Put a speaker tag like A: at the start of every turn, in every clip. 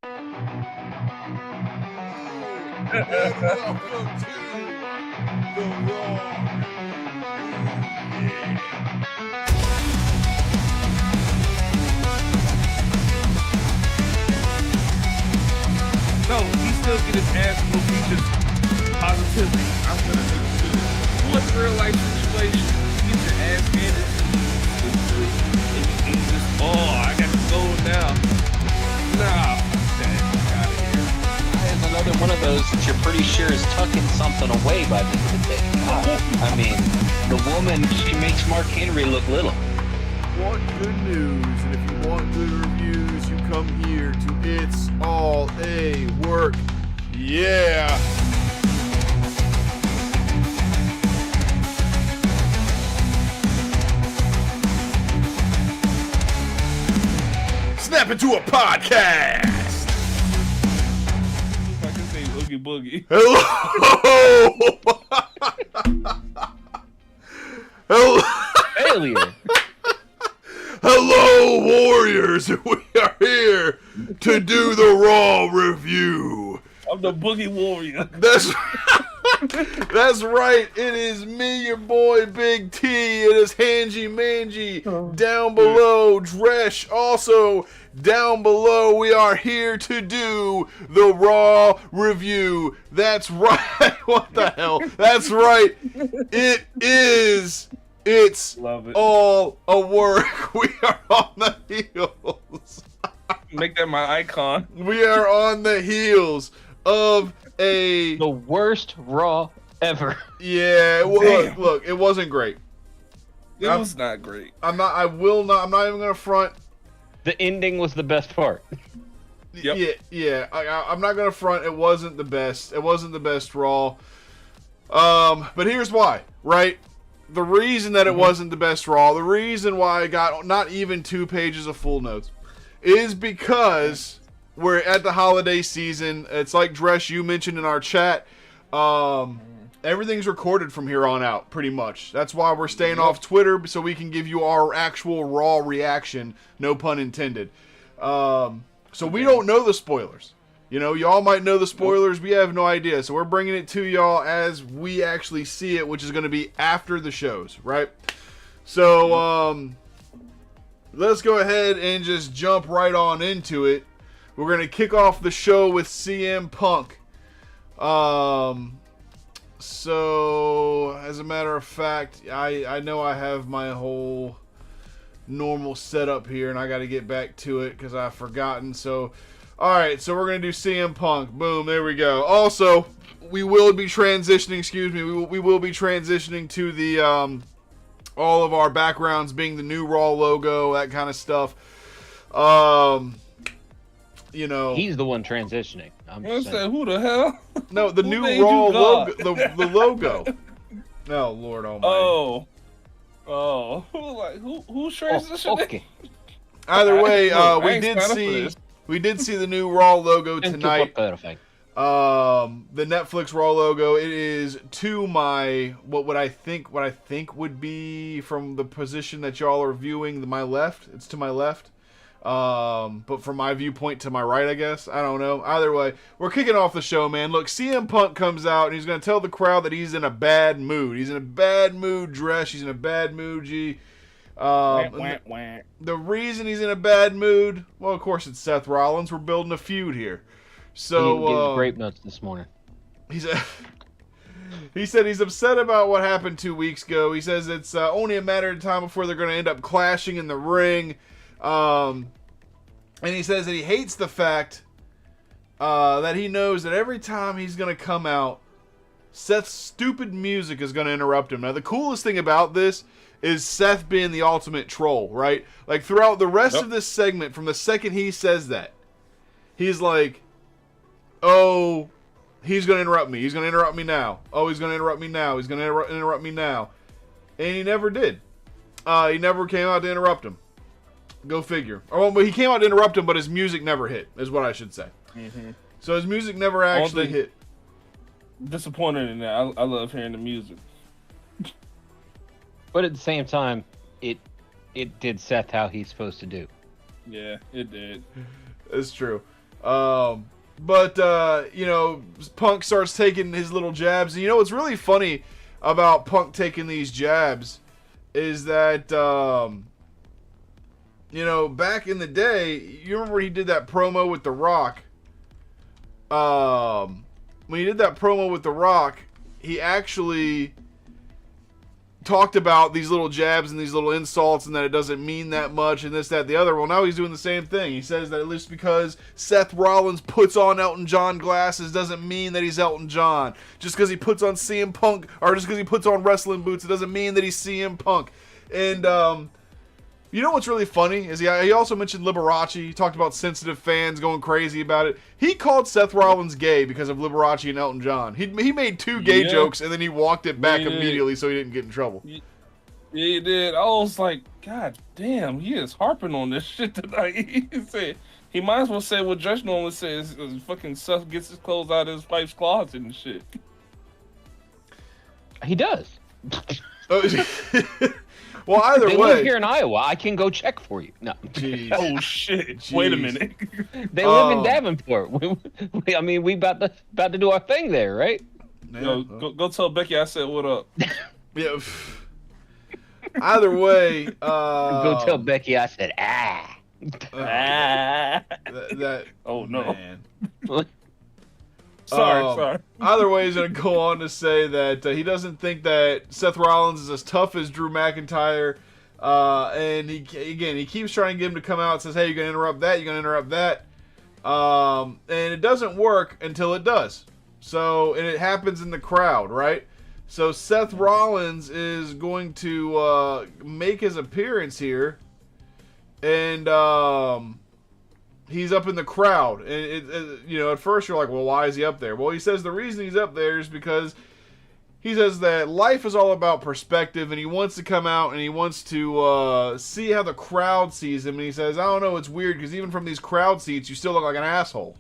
A: And welcome to the Raw.
B: No, he still get his ass whooped. He just positively, I'm gonna do it. What's real life situation? You get your ass handed to you, and you just, oh, I got to go now. Nah, fuck that. Get out of here.
C: It's another one of those that you're pretty sure is tucking something away by the end of the day. I mean, the woman, she makes Mark Henry look little.
A: Want good news, and if you want good reviews, you come here to It's All a Work. Yeah. Snap into a podcast.
B: I can say Oogie Boogie.
A: Hello. Hello.
C: Failure.
A: Hello, Warriors! We are here to do the Raw review.
B: I'm the Boogie Warrior.
A: That's right. It is me, your boy Big T. It is Hanji Manji down below. Dresh also down below. We are here to do the Raw review. That's right. What the hell? That's right. It is. It's
B: Love it.
A: all a work. We are on the heels.
B: Make that my icon.
A: We are on the heels of a...
C: The worst Raw ever.
A: Yeah, well, look, it wasn't great.
B: It was not great.
A: I'm not even going to front.
C: The ending was the best part.
B: Yep.
A: Yeah, I'm not going to front. It wasn't the best. It wasn't the best Raw. But here's why, right? The reason that it wasn't the best Raw, the reason why I got not even 2 pages of full notes, is because we're at the holiday season. It's like Dresh, you mentioned in our chat. Everything's recorded from here on out, pretty much. That's why we're staying off Twitter, so we can give you our actual Raw reaction, no pun intended. So we don't know the spoilers. You know, y'all might know the spoilers. We have no idea. So we're bringing it to y'all as we actually see it, which is going to be after the shows, right? So let's go ahead and just jump right on into it. We're going to kick off the show with CM Punk. So, as a matter of fact, I know I have my whole normal setup here, and I got to get back to it because I've forgotten. So... Alright, so we're going to do CM Punk. Boom, there we go. Also, we will be transitioning, we will be transitioning to the, all of our backgrounds being the new Raw logo, that kind of stuff. You know.
C: He's the one transitioning. I'm just saying.
B: Who the hell?
A: No, the new Raw logo, the logo. Oh, Lord almighty.
B: Oh. Who's transitioning?
C: Okay.
A: Either way, we did see the new Raw logo tonight.
C: Perfect.
A: The Netflix Raw logo. It is to my what I think would be from the position that y'all are viewing my left. It's to my left. But from my viewpoint to my right, I guess. I don't know. Either way, we're kicking off the show, man. Look, CM Punk comes out and he's gonna tell the crowd that he's in a bad mood. He's in a bad mood, Dresh. He's in a bad mood, G. The reason he's in a bad mood, well, of course, it's Seth Rollins. We're building a feud here. So,
C: he gave grape nuts this morning.
A: He said he's upset about what happened 2 weeks ago. He says it's only a matter of time before they're going to end up clashing in the ring. And he says that he hates the fact that he knows that every time he's going to come out, Seth's stupid music is going to interrupt him. Now, the coolest thing about this is Seth being the ultimate troll, right? Like, throughout the rest of this segment, from the second he says that, he's like, oh, he's going to interrupt me. He's going to interrupt me now. Oh, he's going to interrupt me now. He's going to interrupt me now. And he never did. He never came out to interrupt him. Go figure. Or, well, he came out to interrupt him, but his music never hit, is what I should say.
B: Mm-hmm.
A: So his music never actually hit.
B: Disappointed in that. I love hearing the music.
C: But at the same time, it did Seth how he's supposed to do.
B: Yeah, it did.
A: It's true. You know, Punk starts taking his little jabs. And you know what's really funny about Punk taking these jabs is that, you know, back in the day, you remember he did that promo with The Rock. When he did that promo with The Rock, he actually talked about these little jabs and these little insults and that it doesn't mean that much and this, that, the other. Well, now he's doing the same thing. He says that at least because Seth Rollins puts on Elton John glasses doesn't mean that he's Elton John. Just because he puts on CM Punk, or just because he puts on wrestling boots, it doesn't mean that he's CM Punk. And, you know what's really funny is he also mentioned Liberace. He talked about sensitive fans going crazy about it. He called Seth Rollins gay because of Liberace and Elton John. He made 2 gay jokes and then he walked it back immediately so he didn't get in trouble.
B: Yeah, he did. I was like, God damn, he is harping on this shit tonight. He said he might as well say what Josh normally says. Fucking Seth gets his clothes out of his wife's closet and shit.
C: He does.
A: Well, either
C: they
A: way,
C: live here in Iowa. I can go check for you. No.
A: Jeez.
B: Oh shit!
A: Jeez.
B: Wait a minute.
C: They live in Davenport. We about to do our thing there, right?
B: Yo, go tell Becky I said what up.
A: Yeah. Either way,
C: Go tell Becky I said
A: that.
B: Oh no.
A: Man.
B: Sorry.
A: Either way, he's going to go on to say that he doesn't think that Seth Rollins is as tough as Drew McIntyre. And he keeps trying to get him to come out and says, hey, you're going to interrupt that, you're going to interrupt that. And it doesn't work until it does. So, and it happens in the crowd, right? So Seth Rollins is going to make his appearance here. And he's up in the crowd, and you know, at first you're like, well, why is he up there? Well, he says the reason he's up there is because he says that life is all about perspective, and he wants to come out and he wants to see how the crowd sees him. And he says, I don't know, it's weird because even from these crowd seats, you still look like an asshole.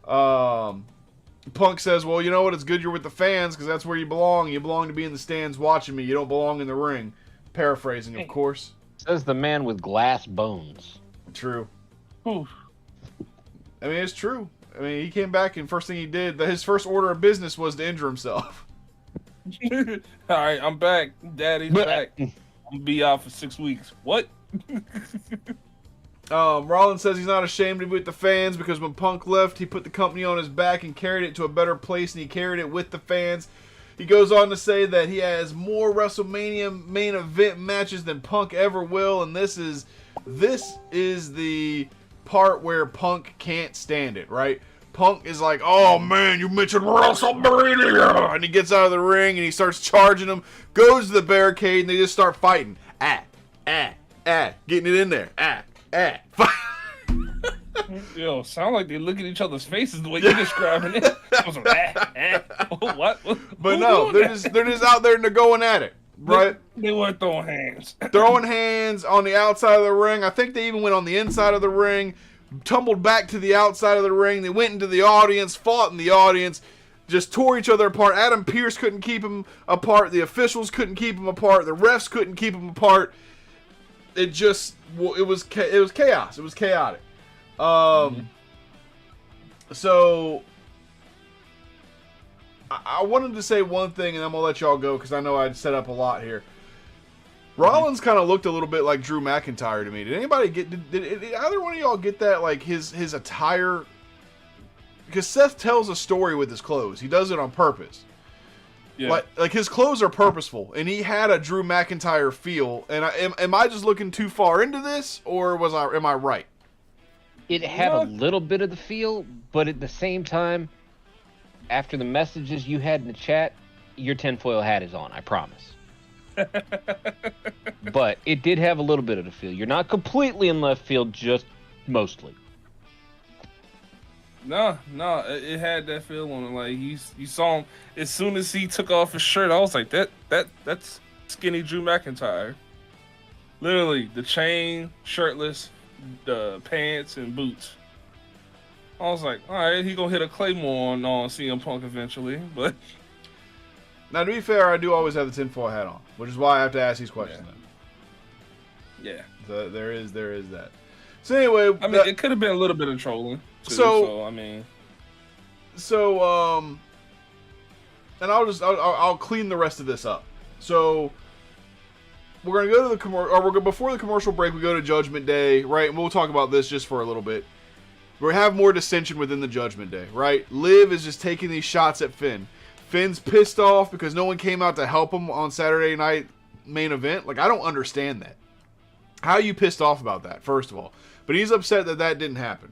A: Punk says, well, you know what? It's good you're with the fans because that's where you belong. You belong to be in the stands watching me. You don't belong in the ring. Paraphrasing, of course.
C: Says the man with glass bones.
A: True.
B: Oof.
A: I mean, it's true. I mean, he came back and first thing he did, his first order of business was to injure himself.
B: All right, I'm back. Daddy's back. I'm gonna be out for 6 weeks. What?
A: Rollins says he's not ashamed to be with the fans because when Punk left, he put the company on his back and carried it to a better place, and he carried it with the fans. He goes on to say that he has more WrestleMania main event matches than Punk ever will, and this is the part where Punk can't stand it, right? Punk is like, oh man, you mentioned WrestleMania! And he gets out of the ring and he starts charging them, goes to the barricade, and they just start fighting. Getting it in there.
B: Yo, sound like they look at each other's faces the way you're describing it. What?
A: But no, they're just out there and they're going at it. Right?
B: They weren't throwing hands.
A: Throwing hands on the outside of the ring. I think they even went on the inside of the ring, tumbled back to the outside of the ring. They went into the audience, fought in the audience, just tore each other apart. Adam Pearce couldn't keep them apart. The officials couldn't keep them apart. The refs couldn't keep them apart. It was chaos. It was chaotic. So I wanted to say one thing, and I'm going to let y'all go because I know I'd set up a lot here. Rollins kind of looked a little bit like Drew McIntyre to me. Did anybody did either one of y'all get that, like his attire? Because Seth tells a story with his clothes. He does it on purpose. Yeah. Like his clothes are purposeful, and he had a Drew McIntyre feel. And am I just looking too far into this, or am I right?
C: It had a little bit of the feel, but at the same time, after the messages you had in the chat, your tinfoil hat is on, I promise. But it did have a little bit of the feel. You're not completely in left field, just mostly.
B: No, it had that feel on it. Like you saw him as soon as he took off his shirt. I was like, that's skinny Drew McIntyre. Literally, the chain, shirtless, the pants and boots. I was like, all right, he gonna hit a claymore on CM Punk eventually. But
A: now, to be fair, I do always have the tinfoil hat on, which is why I have to ask these questions.
B: Yeah.
A: So there is that. So anyway,
B: I mean, it could have been a little bit of trolling. Too, so I mean,
A: and I'll clean the rest of this up. So we're gonna go to the before the commercial break. We go to Judgment Day, right? And we'll talk about this just for a little bit. We have more dissension within the Judgment Day, right? Liv is just taking these shots at Finn. Finn's pissed off because no one came out to help him on Saturday night main event. Like, I don't understand that. How are you pissed off about that, first of all? But he's upset that didn't happen.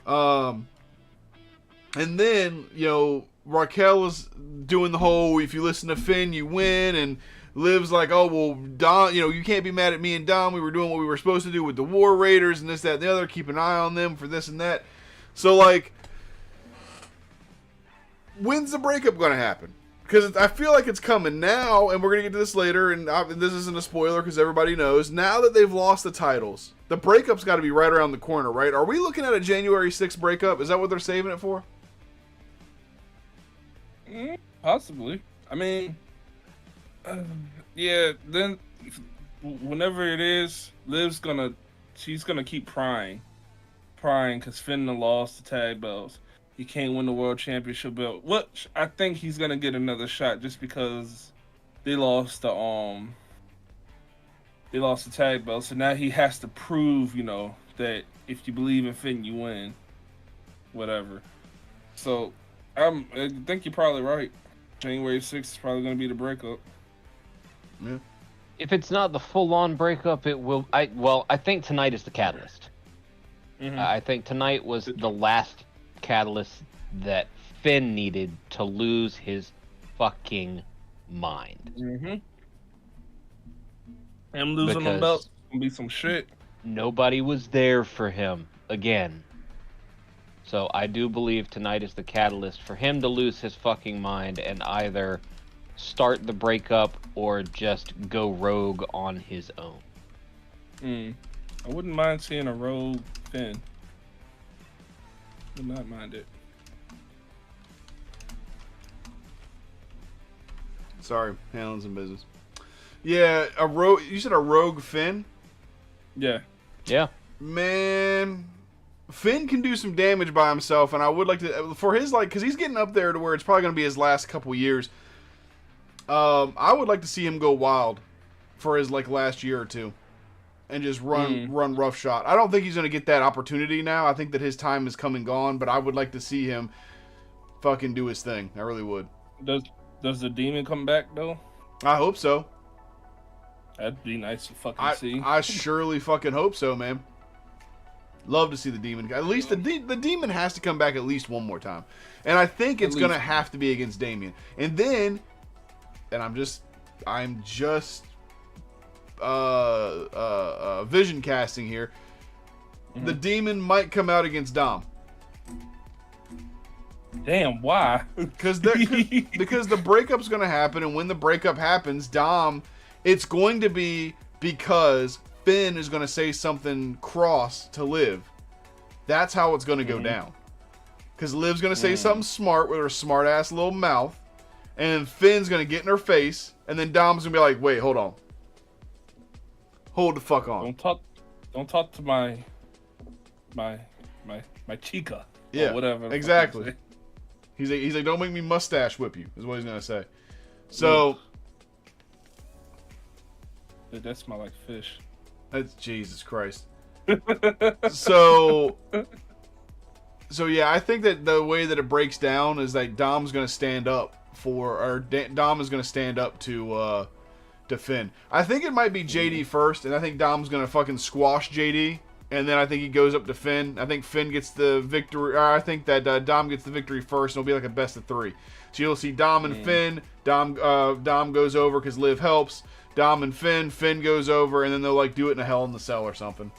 A: And then, Raquel is doing the whole, if you listen to Finn, you win. And Liv's like, oh, well, Dom, you can't be mad at me and Dom. We were doing what we were supposed to do with the War Raiders and this, that, and the other. Keep an eye on them for this and that. So, like, when's the breakup going to happen? Because I feel like it's coming now, and we're going to get to this later, and this isn't a spoiler because everybody knows. Now that they've lost the titles, the breakup's got to be right around the corner, right? Are we looking at a January 6th breakup? Is that what they're saving it for?
B: Possibly. I mean, yeah, then whenever it is, she's gonna keep prying because Finn lost the tag belts. He can't win the world championship belt. What I think he's gonna get another shot just because they lost the tag belt. So now he has to prove, that if you believe in Finn, you win. Whatever. So I think you're probably right. January 6th is probably gonna be the breakup.
A: Yeah.
C: If it's not the full-on breakup, it will. I think tonight is the catalyst.
B: Mm-hmm.
C: I think tonight was the last catalyst that Finn needed to lose his fucking mind.
B: Mm-hmm. Him losing the belt gonna be some shit.
C: Nobody was there for him again. So I do believe tonight is the catalyst for him to lose his fucking mind and either start the breakup or just go rogue on his own.
B: I wouldn't mind seeing a rogue Finn. Would not mind it.
A: Sorry, handling some business. Yeah, you said a rogue Finn?
B: Yeah.
C: Yeah.
A: Man, Finn can do some damage by himself, and I would like to, for his, because he's getting up there to where it's probably going to be his last couple years. I would like to see him go wild for his, last year or two. And just run roughshod. I don't think he's going to get that opportunity now. I think that his time is come and gone, but I would like to see him fucking do his thing. I really would.
B: Does the demon come back, though?
A: I hope so.
B: That'd be nice to fucking see.
A: I surely fucking hope so, man. Love to see the demon. At least the demon has to come back at least one more time. And I think it's going to have to be against Damien. And then, and I'm just vision casting here. Mm-hmm. The demon might come out against Dom.
B: Damn, why?
A: Because the breakup's going to happen, and when the breakup happens, Dom, it's going to be because Finn is going to say something cross to Liv. That's how it's going to go down. Because Liv's going to say something smart with her smart ass little mouth, and Finn's going to get in her face, and then Dom's going to be like, "Wait, hold on. Hold the fuck on.
B: Don't talk to my chica."
A: Yeah,
B: or whatever.
A: Exactly. He's like, "Don't make me mustache whip you," is what he's gonna say. So,
B: that smell like fish.
A: That's Jesus Christ. So yeah, I think that the way that it breaks down is that Dom's gonna stand up Dom is gonna stand up to Finn. I think it might be JD first, and I think Dom's gonna fucking squash JD, and then I think he goes up to Finn. I think Finn gets the victory. I think that Dom gets the victory first, and it'll be like a best of 3. So you'll see Dom and Finn. Dom goes over because Liv helps. Dom and Finn goes over, and then they'll do it in a Hell in the Cell or something.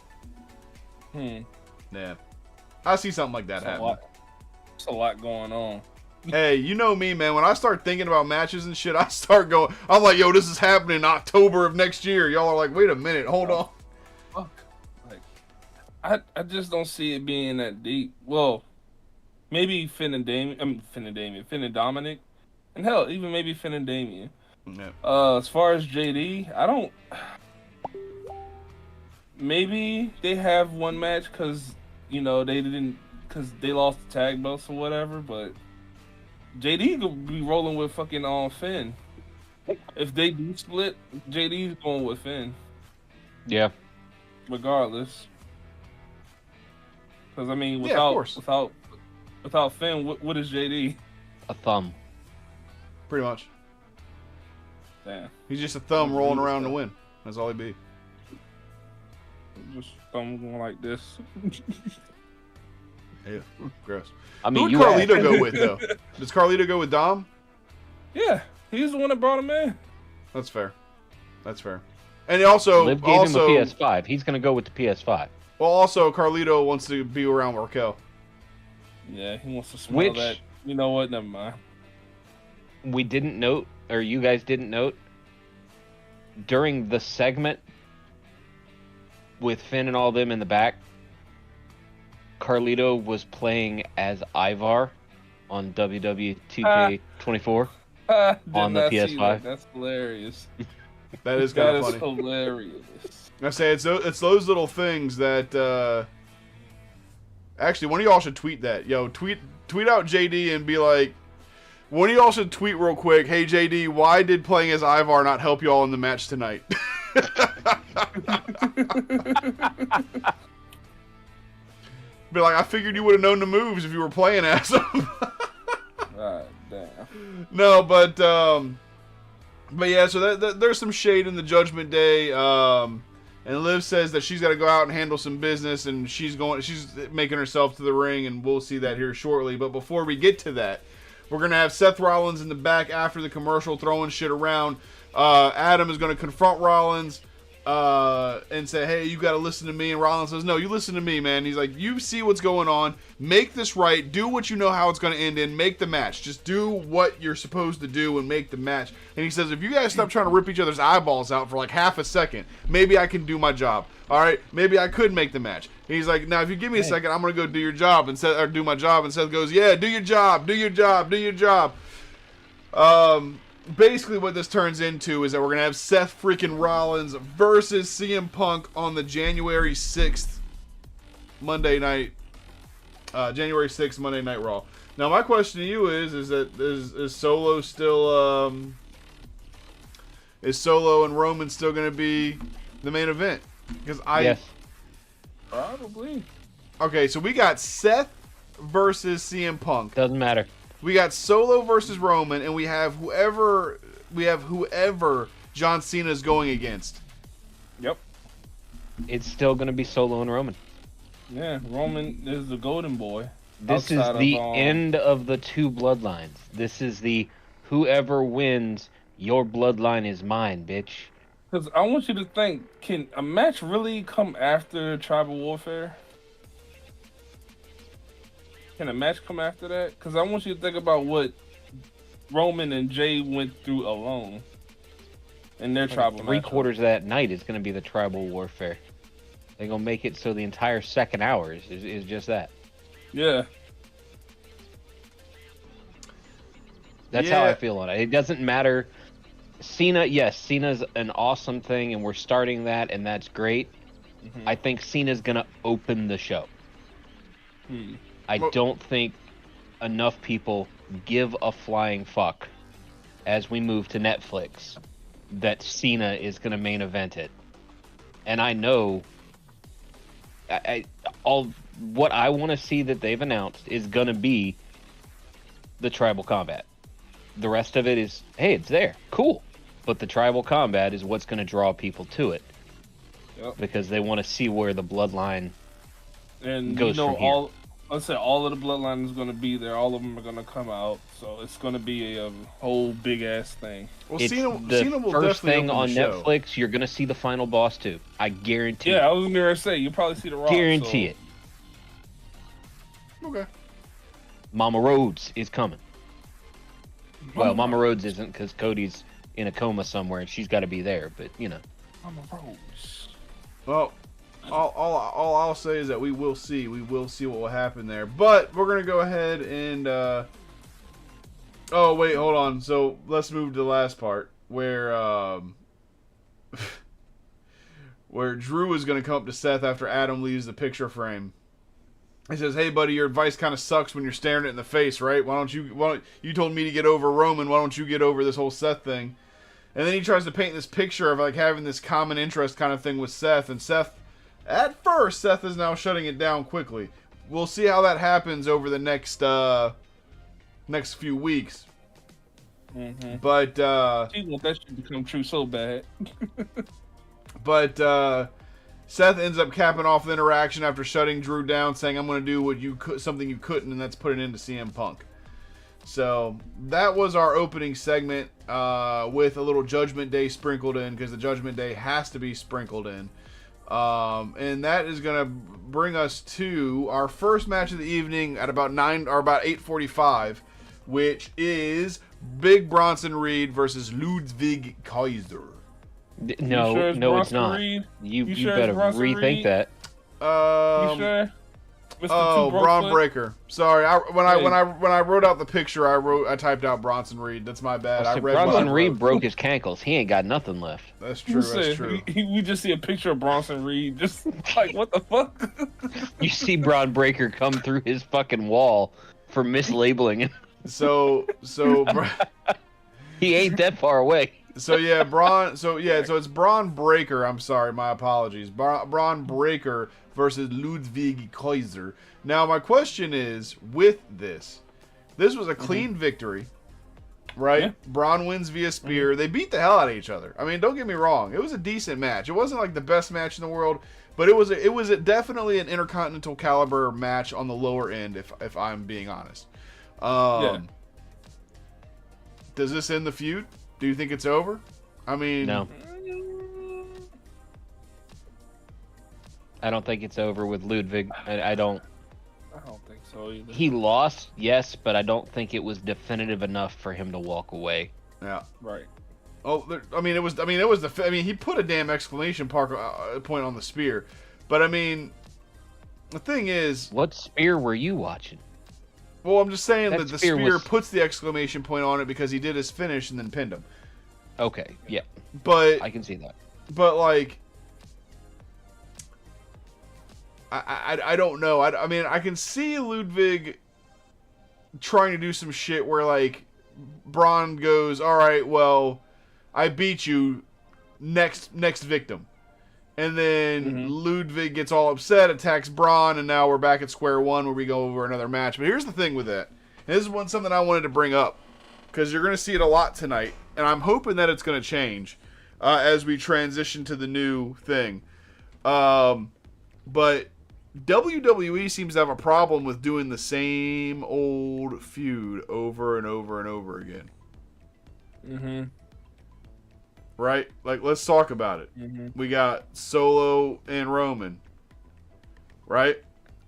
A: Yeah, I see something like that happen.
B: There's a lot going on.
A: Hey, you know me, man. When I start thinking about matches and shit, I start going. I'm like, yo, this is happening in October of next year. Y'all are like, wait a minute, hold on.
B: Fuck. I just don't see it being that deep. Well, maybe Finn and Dominic, and hell, even maybe Finn and Damien.
A: Yeah.
B: As far as JD, I don't. maybe they have one match because they lost the tag belts or whatever. But JD could be rolling with fucking Finn. If they do split, JD's going with Finn.
C: Yeah.
B: Regardless. Because I mean, without Finn, what is JD?
C: A thumb.
A: Pretty much.
B: Damn.
A: He's just a thumb rolling around to win. That's all he'd be.
B: Just thumb going like this.
A: Yeah, gross.
C: I mean,
A: who would Carlito go with though? Does Carlito go with Dom?
B: Yeah, he's the one that brought him in.
A: That's fair. That's fair. And also,
C: Liv gave him a PS5. He's gonna go with the PS5.
A: Well, also Carlito wants to be around Raquel.
B: Yeah, he wants to smell that. You know what? Never mind.
C: We didn't note, or you guys didn't note, during the segment with Finn and all them in the back, Carlito was playing as Ivar on WWE 2K24 on the PS5.
B: That's hilarious.
A: That is kind of funny.
B: That is hilarious.
A: I say it's those little things that. Actually, one of y'all should tweet that. Yo, tweet out JD and be like, one of y'all should tweet real quick. Hey JD, why did playing as Ivar not help y'all in the match tonight? Be like, I figured you would have known the moves if you were playing as him.
B: God damn.
A: No, but yeah. So there's some shade in the Judgment Day. And Liv says that she's got to go out and handle some business, and she's making herself to the ring, and we'll see that here shortly. But before we get to that, we're going to have Seth Rollins in the back after the commercial throwing shit around. Adam is going to confront Rollins and say, hey, you got to listen to me. And Rollins says, no, you listen to me, man. He's like, you see what's going on. Make this right. Do what you know how it's going to end in. Make the match. Just do what you're supposed to do and make the match. And he says, if you guys stop trying to rip each other's eyeballs out for like half a second, maybe I can do my job. All right? Maybe I could make the match. And he's like, now, if you give me a second, I'm going to go do your job or do my job. And Seth goes, yeah, do your job. Do your job. Do your job. Basically what this turns into is that we're going to have Seth freaking Rollins versus CM Punk on the January 6th Monday Night Raw. Now my question to you is Solo still is Solo and Roman still going to be the main event? Because
C: yes.
B: Probably. Okay,
A: so we got Seth versus CM Punk.
C: Doesn't matter.
A: We got Solo versus Roman, and we have whoever John Cena is going against.
B: Yep.
C: It's still going to be Solo and Roman.
B: Yeah, Roman is the golden boy.
C: This is the end of the two bloodlines. This is the whoever wins, your bloodline is mine, bitch.
B: Because I want you to think, can a match really come after Tribal Warfare? Can a match come after that? Because I want you to think about what Roman and Jay went through alone in their tribal match.
C: 3/4 of that night is going to be the Tribal Warfare. They're going to make it so the entire second hour is just that.
B: Yeah.
C: That's how I feel on it. It doesn't matter. Cena, yes, Cena's an awesome thing, and we're starting that, and that's great. Mm-hmm. I think Cena's going to open the show. I don't think enough people give a flying fuck as we move to Netflix that Cena is going to main event it. And I know what I want to see that they've announced is going to be the tribal combat. The rest of it is, hey, it's there. Cool. But the tribal combat is what's going to draw people to it. Yep. Because they want to see where the bloodline goes from here.
B: Let's say all of the bloodline is going to be there. All of them are going to come out. So it's going to be a whole big ass thing.
C: Well, Cena will first thing on Netflix. You're going to see the final boss too. I guarantee.
B: Yeah, I was going to say you'll probably see the Rock.
C: Guarantee it.
A: Okay.
C: Mama Rhodes is coming. Well, Mama Rhodes isn't because Cody's in a coma somewhere and she's got to be there. But you know. Mama
A: Rhodes. Well. All I'll say is that we will see what will happen there. But we're gonna go ahead and oh wait, hold on. So let's move to the last part where where Drew is going to come up to Seth after Adam leaves the picture frame. He says, "Hey, buddy, your advice kind of sucks when you're staring it in the face, right? You told me to get over Roman. Why don't you get over this whole Seth thing?" And then he tries to paint this picture of like having this common interest kind of thing with Seth. And Seth is now shutting it down quickly. We'll see how that happens over the next few weeks.
B: Mm-hmm.
A: But
B: She want that shit to come true so bad.
A: But Seth ends up capping off the interaction after shutting Drew down, saying, "I'm going to do something you couldn't, and that's put it into CM Punk." So that was our opening segment with a little Judgment Day sprinkled in, because the Judgment Day has to be sprinkled in. And that is going to bring us to our first match of the evening at about 8:45, which is Big Bronson Reed versus Ludwig Kaiser.
C: No,
B: sure
C: it's not.
B: Reed?
C: You
B: sure
C: better
B: Bronson
C: rethink
B: Reed?
C: that.
B: You sure? Mr.
A: Braun Breaker. Sorry, when I wrote out the picture, I typed out Bronson Reed. That's my bad. I read
C: Bronson Reed broke his cankles. He ain't got nothing left.
A: That's true. That's true.
B: We just see a picture of Bronson Reed, just like, what the fuck?
C: You see Braun Breaker come through his fucking wall for mislabeling him.
A: So
C: He ain't that far away.
A: So it's Braun Breaker. I'm sorry, my apologies. Braun Breaker versus Ludwig Kaiser. Now, my question is, with this was a clean victory, right?
B: Yeah.
A: Braun wins via spear. They beat the hell out of each other. I mean, don't get me wrong. It was a decent match. It wasn't like the best match in the world, but it was definitely an intercontinental caliber match on the lower end, if I'm being honest. Does this end the feud? Do you think it's over? I mean,
C: no. I don't think it's over with Ludwig. I don't
B: think so either.
C: He lost, yes, but I don't think it was definitive enough for him to walk away.
A: Yeah.
B: Right.
A: Oh, he put a damn exclamation point on the spear. But I mean, the thing is,
C: what spear were you watching?
A: Well, I'm just saying that the spear
C: was...
A: puts the exclamation point on it because he did his finish and then pinned him.
C: Okay, yeah.
A: But
C: I can see that.
A: But like, I don't know. I mean, I can see Ludwig trying to do some shit where like Braun goes, "All right, well, I beat you. Next victim." And then Ludwig gets all upset, attacks Braun, and now we're back at square one where we go over another match. But here's the thing with that. And this is something I wanted to bring up, because you're going to see it a lot tonight, and I'm hoping that it's going to change as we transition to the new thing. But WWE seems to have a problem with doing the same old feud over and over and over again.
B: Mm-hmm.
A: Right? Like, let's talk about it.
B: Mm-hmm.
A: We got Solo and Roman. Right?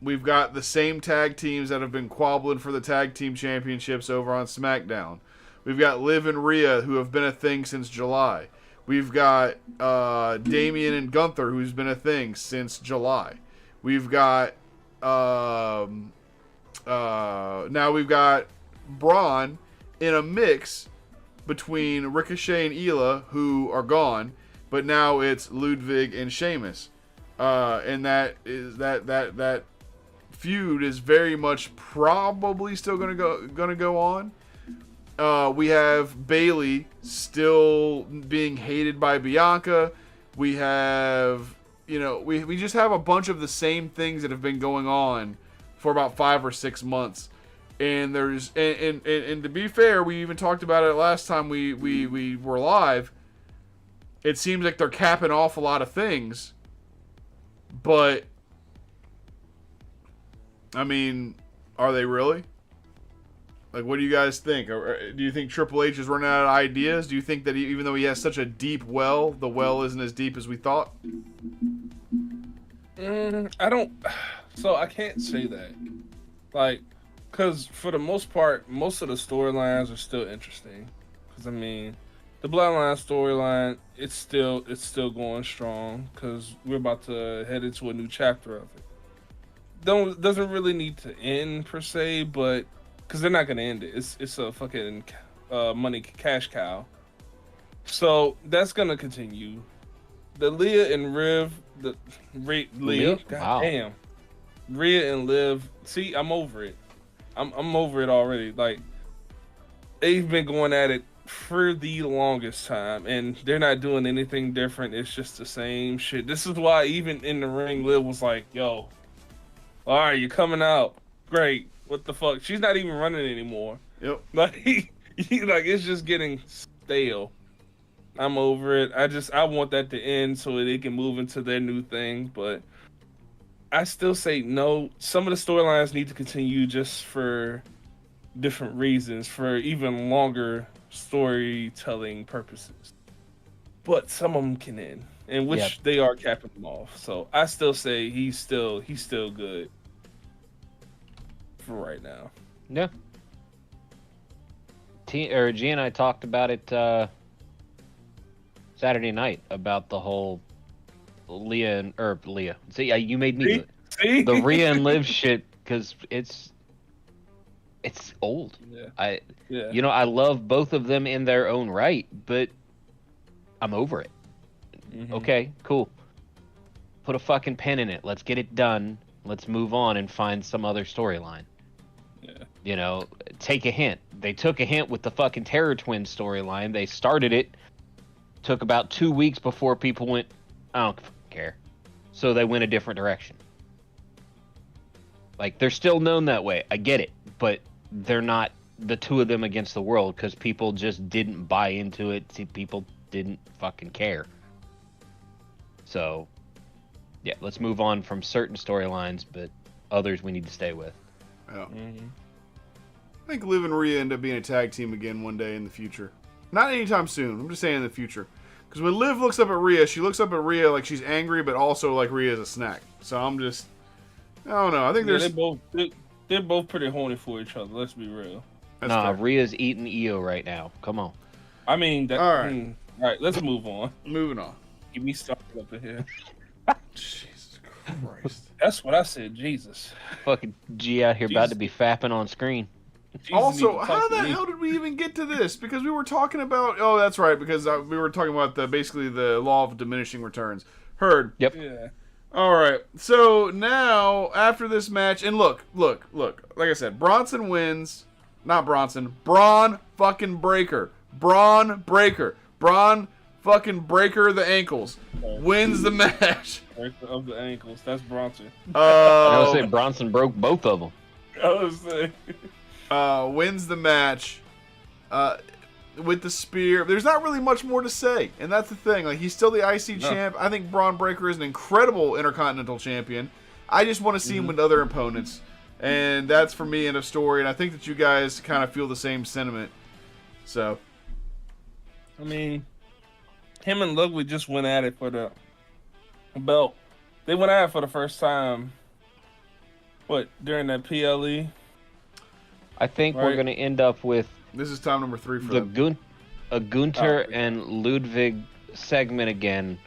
A: We've got the same tag teams that have been quabbling for the tag team championships over on SmackDown. We've got Liv and Rhea, who have been a thing since July. We've got Damian and Gunther, who's been a thing since July. We've got now we've got Braun in a mix between Ricochet and Ela, who are gone, but now it's Ludwig and Sheamus, and that feud is very much probably still gonna go on. We have Bayley still being hated by Bianca. We have, we just have a bunch of the same things that have been going on for about 5 or 6 months. And there's and to be fair, we even talked about it last time we were live. It seems like they're capping off a lot of things, but I mean, are they really? Like, what do you guys think? Do you think Triple H is running out of ideas? Do you think that even though he has such a deep well, the well isn't as deep as we thought?
B: I don't. So I can't say that. Like, because for the most part, most of the storylines are still interesting. Because I mean, the Bloodline storyline, it's still going strong. Because we're about to head into a new chapter of it. Doesn't really need to end per se, but because they're not gonna end it. It's a fucking money cash cow. So that's gonna continue. the Leah and Leah. God
C: Wow.
B: damn. Rhea and Liv. See, I'm over it. I'm over it already. Like, they've been going at it for the longest time, and they're not doing anything different. It's just the same shit. This is why even in the ring, Liv was like, "Yo, all right, you're coming out. Great. What the fuck?" She's not even running anymore.
A: Yep.
B: Like, like it's just getting stale. I'm over it. I want that to end so they can move into their new thing. But I still say no. Some of the storylines need to continue just for different reasons, for even longer storytelling purposes. But some of them can end, in which they are capping them off. So I still say he's still good for right now.
C: Yeah. G and I talked about it Saturday night about the whole Leah. See, you made me do it.
B: See?
C: The Rhea and Liv shit, because it's old.
B: Yeah.
C: You know, I love both of them in their own right, but I'm over it.
B: Mm-hmm.
C: Okay, cool. Put a fucking pin in it. Let's get it done. Let's move on and find some other storyline.
B: Yeah.
C: You know, take a hint. They took a hint with the fucking Terror Twin storyline. They started it. Took about 2 weeks before people went, I don't care. So they went a different direction. Like, they're still known that way. I get it. But they're not the two of them against the world because people just didn't buy into it. See, people didn't fucking care. So, yeah, let's move on from certain storylines, but others we need to stay with.
A: Yeah.
B: Mm-hmm.
A: I think Liv and Rhea end up being a tag team again one day in the future. Not anytime soon. I'm just saying in the future. Because when Liv looks up at Rhea, she looks up at Rhea like she's angry, but also like Rhea's a snack. So I don't know. I think
B: they're both pretty horny for each other. Let's be real.
C: Nah, Rhea's eating EO right now. Come on.
B: I mean, that,
A: all right.
B: All right, let's move on.
A: Moving on.
B: Get me started up in here.
A: Jesus Christ.
B: That's what I said. Jesus.
C: Fucking G out here about to be fapping on screen.
B: Jesus
A: Also,
B: need to
A: how
B: talk
A: the
B: to me.
A: hell did we even get to this? Because we were talking about... Oh, that's right. Because we were talking about basically the law of diminishing returns. Heard.
C: Yep.
B: Yeah.
A: All right. So now, after this match... And look. Like I said, Bronson wins. Not Bronson. Braun fucking Breaker. Braun Breaker. Braun fucking Breaker the ankles. Wins the match.
B: Breaker of the ankles. That's Bronson.
C: I was say Bronson broke both of them.
B: I was saying.
A: Wins the match with the spear. There's not really much more to say, and that's the thing. Like, he's still the IC champ. I think Braun Breaker is an incredible Intercontinental champion. I just want to see him with other opponents, and that's for me end of story. And I think that you guys kind of feel the same sentiment. So,
B: I mean, him and Ludwig just went at it for the belt. They went at it for the first time. What, during that PLE?
C: I think we're going to end up with
A: this is time number 3 for
C: the
A: them.
C: Gunther and Ludwig segment again,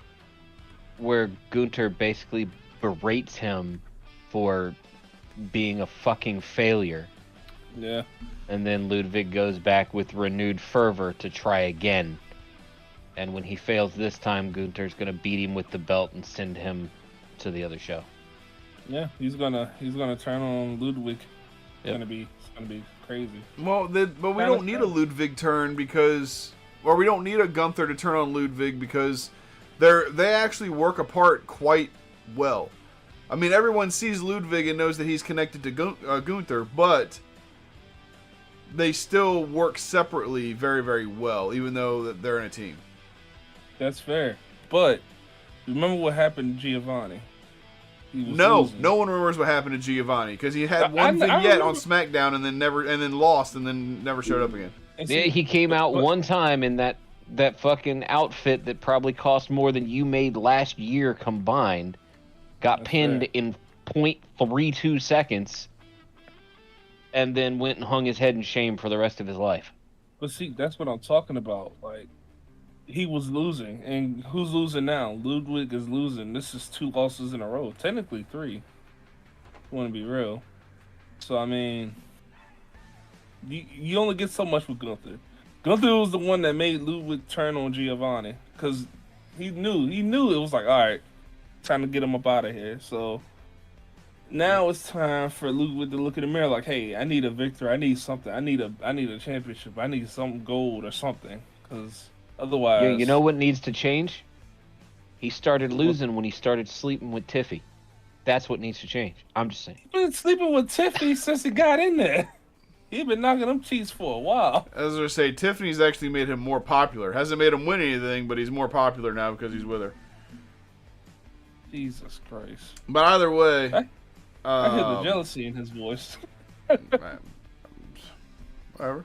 C: where Gunther basically berates him for being a fucking failure.
B: Yeah.
C: And then Ludwig goes back with renewed fervor to try again. And when he fails this time, Gunther's going to beat him with the belt and send him to the other show.
B: Yeah, he's gonna turn on Ludwig.
C: Yep.
B: It's gonna be crazy.
A: Well, but we don't need a Ludwig turn or we don't need a Gunther to turn on Ludwig because they actually work apart quite well. I mean, everyone sees Ludwig and knows that he's connected to Gunther, but they still work separately very, very well, even though they're in a team.
B: That's fair. But remember what happened to Giovanni?
A: No
B: losing.
A: one remembers what happened to Giovanni because he had one vignette on SmackDown and then lost and then never showed up again.
C: Yeah, he came out one time in that fucking outfit that probably cost more than you made last year combined. Got pinned in 0.32 seconds, and then went and hung his head in shame for the rest of his life.
B: But see, that's what I'm talking about. Like, he was losing, and who's losing now? Ludwig is losing. This is 2 losses in a row. Technically 3. Want to be real. So, I mean, you only get so much with Gunther. Gunther was the one that made Ludwig turn on Giovanni, because He knew it was like, all right, time to get him up out of here. So now it's time for Ludwig to look in the mirror like, hey, I need a victory. I need something. I need a championship. I need some gold or something. Because otherwise,
C: Yeah, you know what needs to change? He started losing when he started sleeping with Tiffy. That's what needs to change. I'm just saying.
B: He's been sleeping with Tiffany since he got in there. He been knocking them cheeks for a while.
A: As I say, Tiffany's actually made him more popular. Hasn't made him win anything, but he's more popular now because he's with her.
B: Jesus Christ.
A: But either way,
B: I hear the jealousy in his voice.
A: whatever.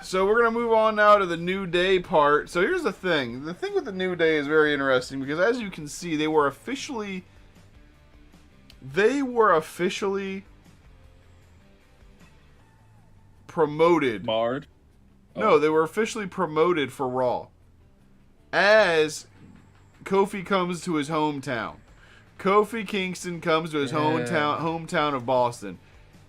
A: So we're gonna move on now to the New Day part. So here's the thing. The thing with the New Day is very interesting because, as you can see, they were officially promoted.
B: Barred?
A: No, they were officially promoted for Raw. As Kofi comes to his hometown. Kofi Kingston comes to his hometown of Boston.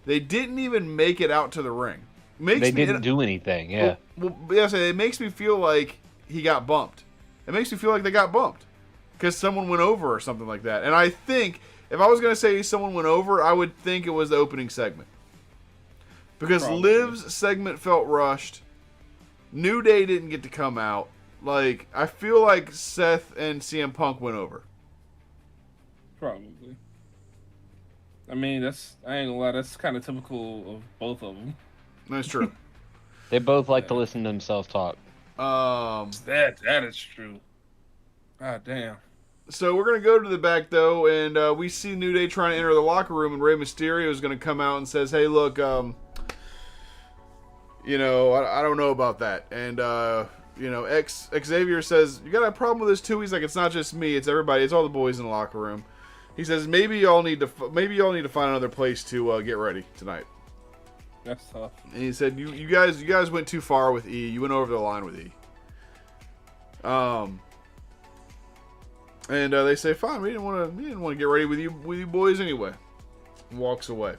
A: They didn't even make it out to the ring.
C: They didn't do anything, yeah.
A: Well, yes, it makes me feel like he got bumped. It makes me feel like they got bumped. Because someone went over or something like that. And I think, if I was going to say someone went over, I would think it was the opening segment. Because
B: Probably.
A: Liv's segment felt rushed. New Day didn't get to come out. Like, I feel like Seth and CM Punk went over.
B: Probably. I mean, I ain't gonna lie, that's kind of typical of both of them.
A: That's true.
C: They both like to listen to themselves talk.
B: That is true. God damn.
A: So we're going to go to the back, though, and we see New Day trying to enter the locker room, and Rey Mysterio is going to come out and says, hey, look, I don't know about that. And, Xavier says, you got a problem with this, too? He's like, it's not just me, it's everybody, it's all the boys in the locker room. He says, maybe y'all need to find another place to get ready tonight.
B: That's tough.
A: And he said, you guys went too far with E. You went over the line with E. And they say, fine, we didn't want to get ready with you boys anyway. And walks away.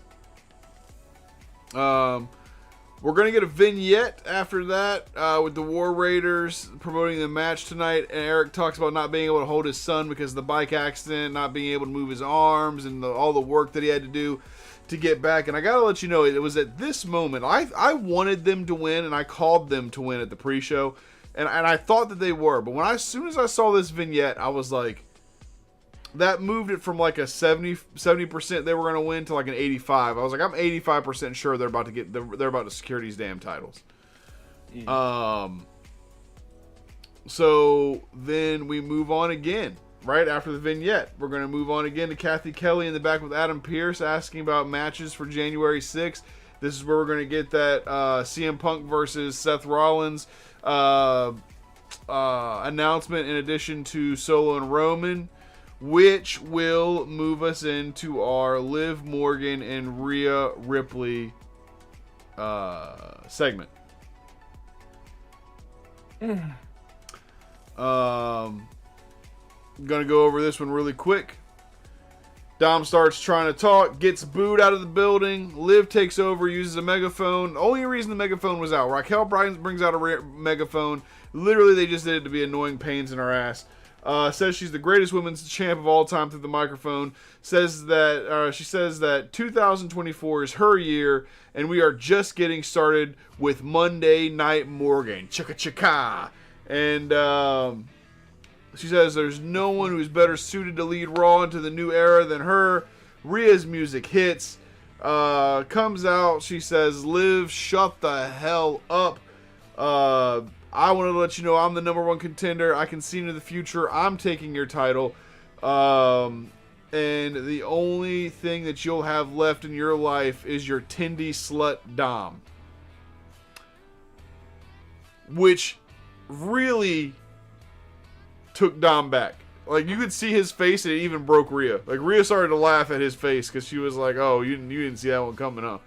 A: We're going to get a vignette after that with the War Raiders promoting the match tonight. And Eric talks about not being able to hold his son because of the bike accident, not being able to move his arms, and all the work that he had to do to get back. And I got to let you know, it was at this moment, I wanted them to win, and I called them to win at the pre-show. And I thought that they were. But as soon as I saw this vignette, I was like, that moved it from like a 70% they were going to win to like an 85. I was like, I'm 85% sure they're about to secure these damn titles. Yeah. So then we move on again. Right after the vignette, we're going to move on again to Kathy Kelly in the back with Adam Pearce asking about matches for January 6th. This is where we're going to get that CM Punk versus Seth Rollins announcement in addition to Solo and Roman, which will move us into our Liv Morgan and Rhea Ripley segment. I'm going to go over this one really quick. Dom starts trying to talk, gets booed out of the building. Liv takes over, uses a megaphone. The only reason the megaphone was out, Raquel brings out a megaphone. Literally, they just did it to be annoying pains in her ass. Says she's the greatest women's champ of all time through the microphone. She says that 2024 is her year, and we are just getting started with Monday Night Morgan. Chicka chicka. And she says there's no one who's better suited to lead Raw into the new era than her. Rhea's music hits. Comes out. She says, Liv, shut the hell up. I want to let you know I'm the number one contender. I can see into the future. I'm taking your title. And the only thing that you'll have left in your life is your Tindy slut Dom. Which really took Dom back. Like, you could see his face, and it even broke Rhea. Like, Rhea started to laugh at his face because she was like, oh, you didn't see that one coming up.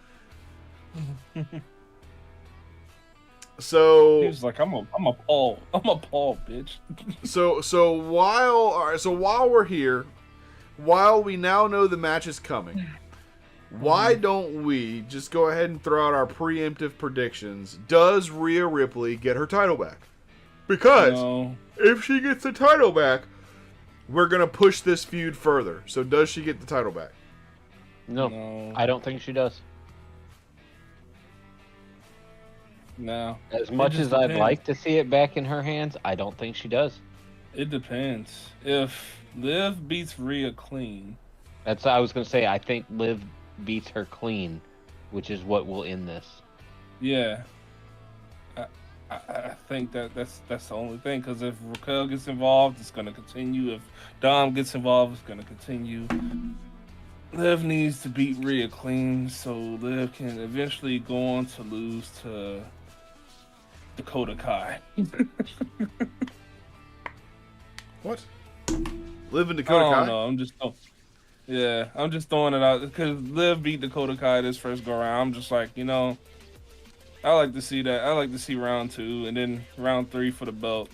A: So
B: he was like, I'm appalled, bitch.
A: So while we're here, while we now know the match is coming, why don't we just go ahead and throw out our preemptive predictions? Does Rhea Ripley get her title back? Because
B: No.
A: if she gets the title back, we're going to push this feud further. So does she get the title back?
C: No, I don't think she does.
B: No.
C: As much as I'd like to see it back in her hands, I don't think she does.
B: It depends. If Liv beats Rhea clean.
C: That's what I was going to say. I think Liv beats her clean, which is what will end this.
B: Yeah. I think that's the only thing, because if Raquel gets involved, it's going to continue. If Dom gets involved, it's going to continue. Liv needs to beat Rhea clean so Liv can eventually go on to lose to Dakota Kai.
A: What? Liv and Dakota Kai?
B: I don't know. I'm just throwing it out because Liv beat Dakota Kai this first go around. I'm just like, I like to see that. I like to see round 2 and then round 3 for the belt.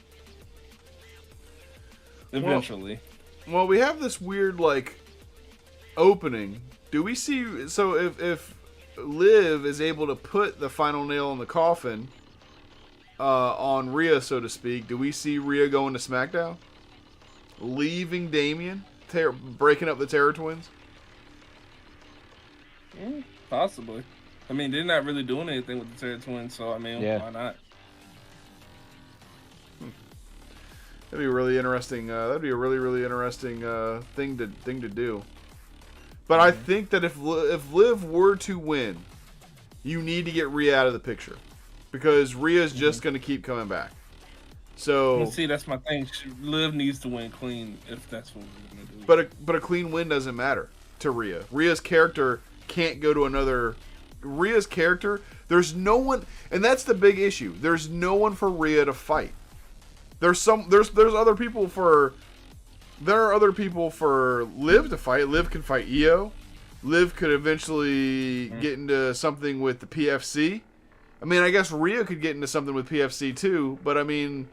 B: Eventually.
A: Well, we have this weird opening. Do we see? So if Liv is able to put the final nail in the coffin on Rhea, so to speak, do we see Rhea going to SmackDown, leaving Damian, breaking up the Terror Twins?
B: Possibly. I mean, they're not really doing anything with the Terror Twins, so I mean, why not?
A: That'd be really interesting. That'd be a really, really interesting thing to do. But I think that if Liv were to win, you need to get Rhea out of the picture because Rhea's just going to keep coming back. So
B: see, that's my thing. Liv needs to win clean if that's what we're going to do.
A: But a clean win doesn't matter to Rhea. Rhea's character can't go to another. Rhea's character, there's no one, and that's the big issue. There's no one for Rhea to fight. There's other people for. There are other people for Liv to fight. Liv can fight Io. Liv could eventually get into something with the PFC. I mean, I guess Rhea could get into something with PFC too. But I mean,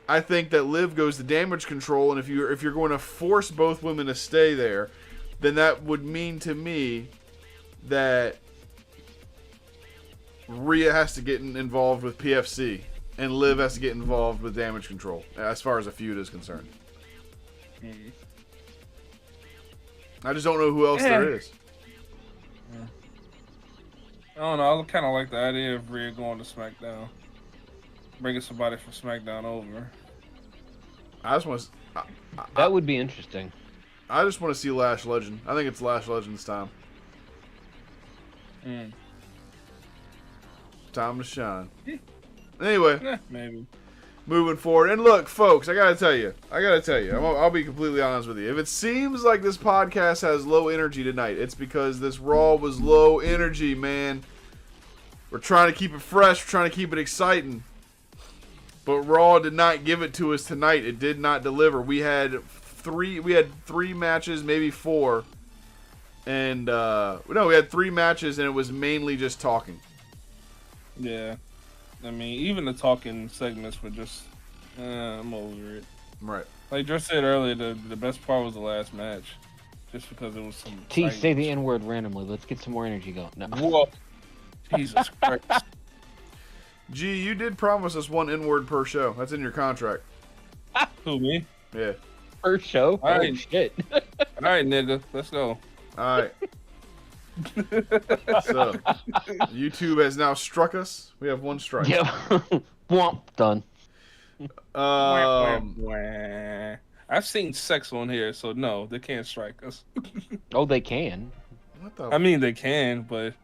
A: I think that Liv goes to Damage Control, and if you're going to force both women to stay there, then that would mean to me that Rhea has to get involved with PFC, and Liv has to get involved with Damage Control, as far as a feud is concerned. I just don't know who else there is.
B: I don't know. I kind of like the idea of Rhea going to SmackDown, bringing somebody from SmackDown over.
A: I just want to.
C: That would be interesting.
A: I just want to see Lash Legend. I think it's Lash Legend's time. Time to shine. Anyway,
B: maybe.
A: Moving forward, and look, folks, I gotta tell you, I'll be completely honest with you. If it seems like this podcast has low energy tonight, it's because this Raw was low energy, man. We're trying to keep it fresh, we're trying to keep it exciting, but Raw did not give it to us tonight. It did not deliver. We had three matches, maybe 4, and we had 3 matches, and it was mainly just talking.
B: Yeah. I mean, even the talking segments were just, I'm over it.
A: Right.
B: Like Drew said earlier, the best part was the last match. Just because it was some...
C: T, say the N-word randomly. Let's get some more energy going. No.
B: Whoa. Jesus Christ.
A: Gee, you did promise us 1 N-word per show. That's in your contract.
B: Who, me?
A: Yeah.
C: Per show?
B: All right.
C: Oh, shit.
B: All right, nigga. Let's go.
A: All right. So, YouTube has now struck us. We have 1 strike.
C: Yeah. Womp. Done.
B: I've seen sex on here, so no, they can't strike us.
C: Oh, they can.
A: What the?
B: I mean, they can, but,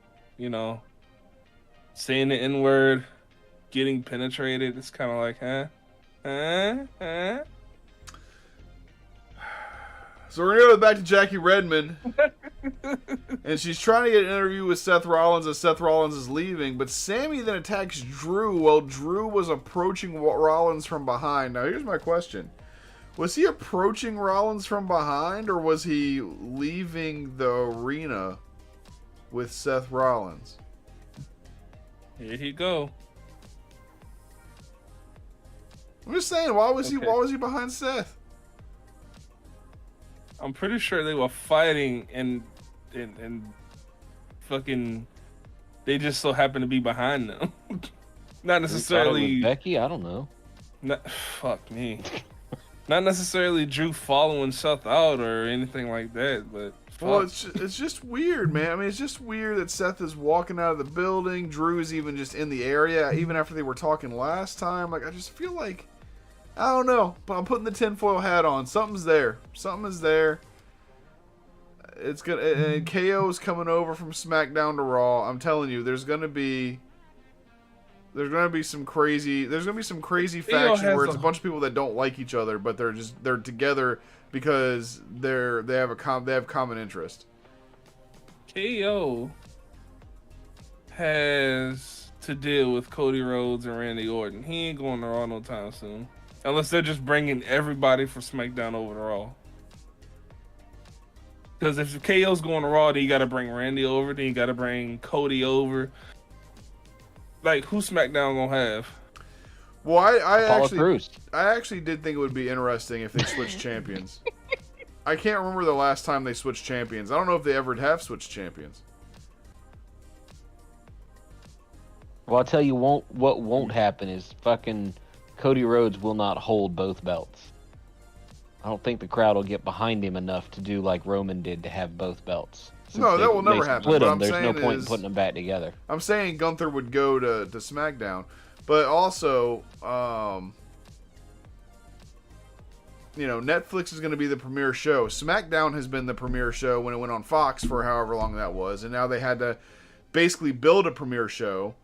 B: saying the N-word, getting penetrated, it's kind of like, huh?
A: So we're going to go back to Jackie Redmond. And she's trying to get an interview with Seth Rollins as Seth Rollins is leaving. But Sammy then attacks Drew while Drew was approaching Rollins from behind. Now, here's my question. Was he approaching Rollins from behind, or was he leaving the arena with Seth Rollins?
B: Here he go.
A: I'm just saying, why was he behind Seth?
B: I'm pretty sure they were fighting and fucking they just so happened to be behind them. Not necessarily
C: Becky, I don't know.
B: Fuck me. Not necessarily Drew following Seth out or anything like that, but
A: well, it's just weird, man. I mean, it's just weird that Seth is walking out of the building. Drew is even just in the area, even after they were talking last time. Like, I just feel like, I don't know, but I'm putting the tinfoil hat on. Something's there. Something is there. It's gonna. And KO is coming over from SmackDown to Raw. I'm telling you, there's gonna be some crazy faction where it's a bunch of people that don't like each other, but they're together because they have common interest.
B: KO has to deal with Cody Rhodes and Randy Orton. He ain't going to Raw no time soon, unless they're just bringing everybody from SmackDown over to Raw. Because if KO's going to Raw, then you got to bring Randy over, then you got to bring Cody over. Like, who's SmackDown gonna have?
A: Well, I actually did think it would be interesting if they switched champions. I can't remember the last time they switched champions. I don't know if they ever have switched champions.
C: Well, I'll tell you what won't happen is fucking Cody Rhodes will not hold both belts. I don't think the crowd will get behind him enough to do like Roman did to have both belts.
A: No, that will never happen.
C: Split them. There's no point in putting them back together.
A: I'm saying Gunther would go to SmackDown, but also, Netflix is going to be the premiere show. SmackDown has been the premiere show when it went on Fox for however long that was, and now they had to basically build a premiere show.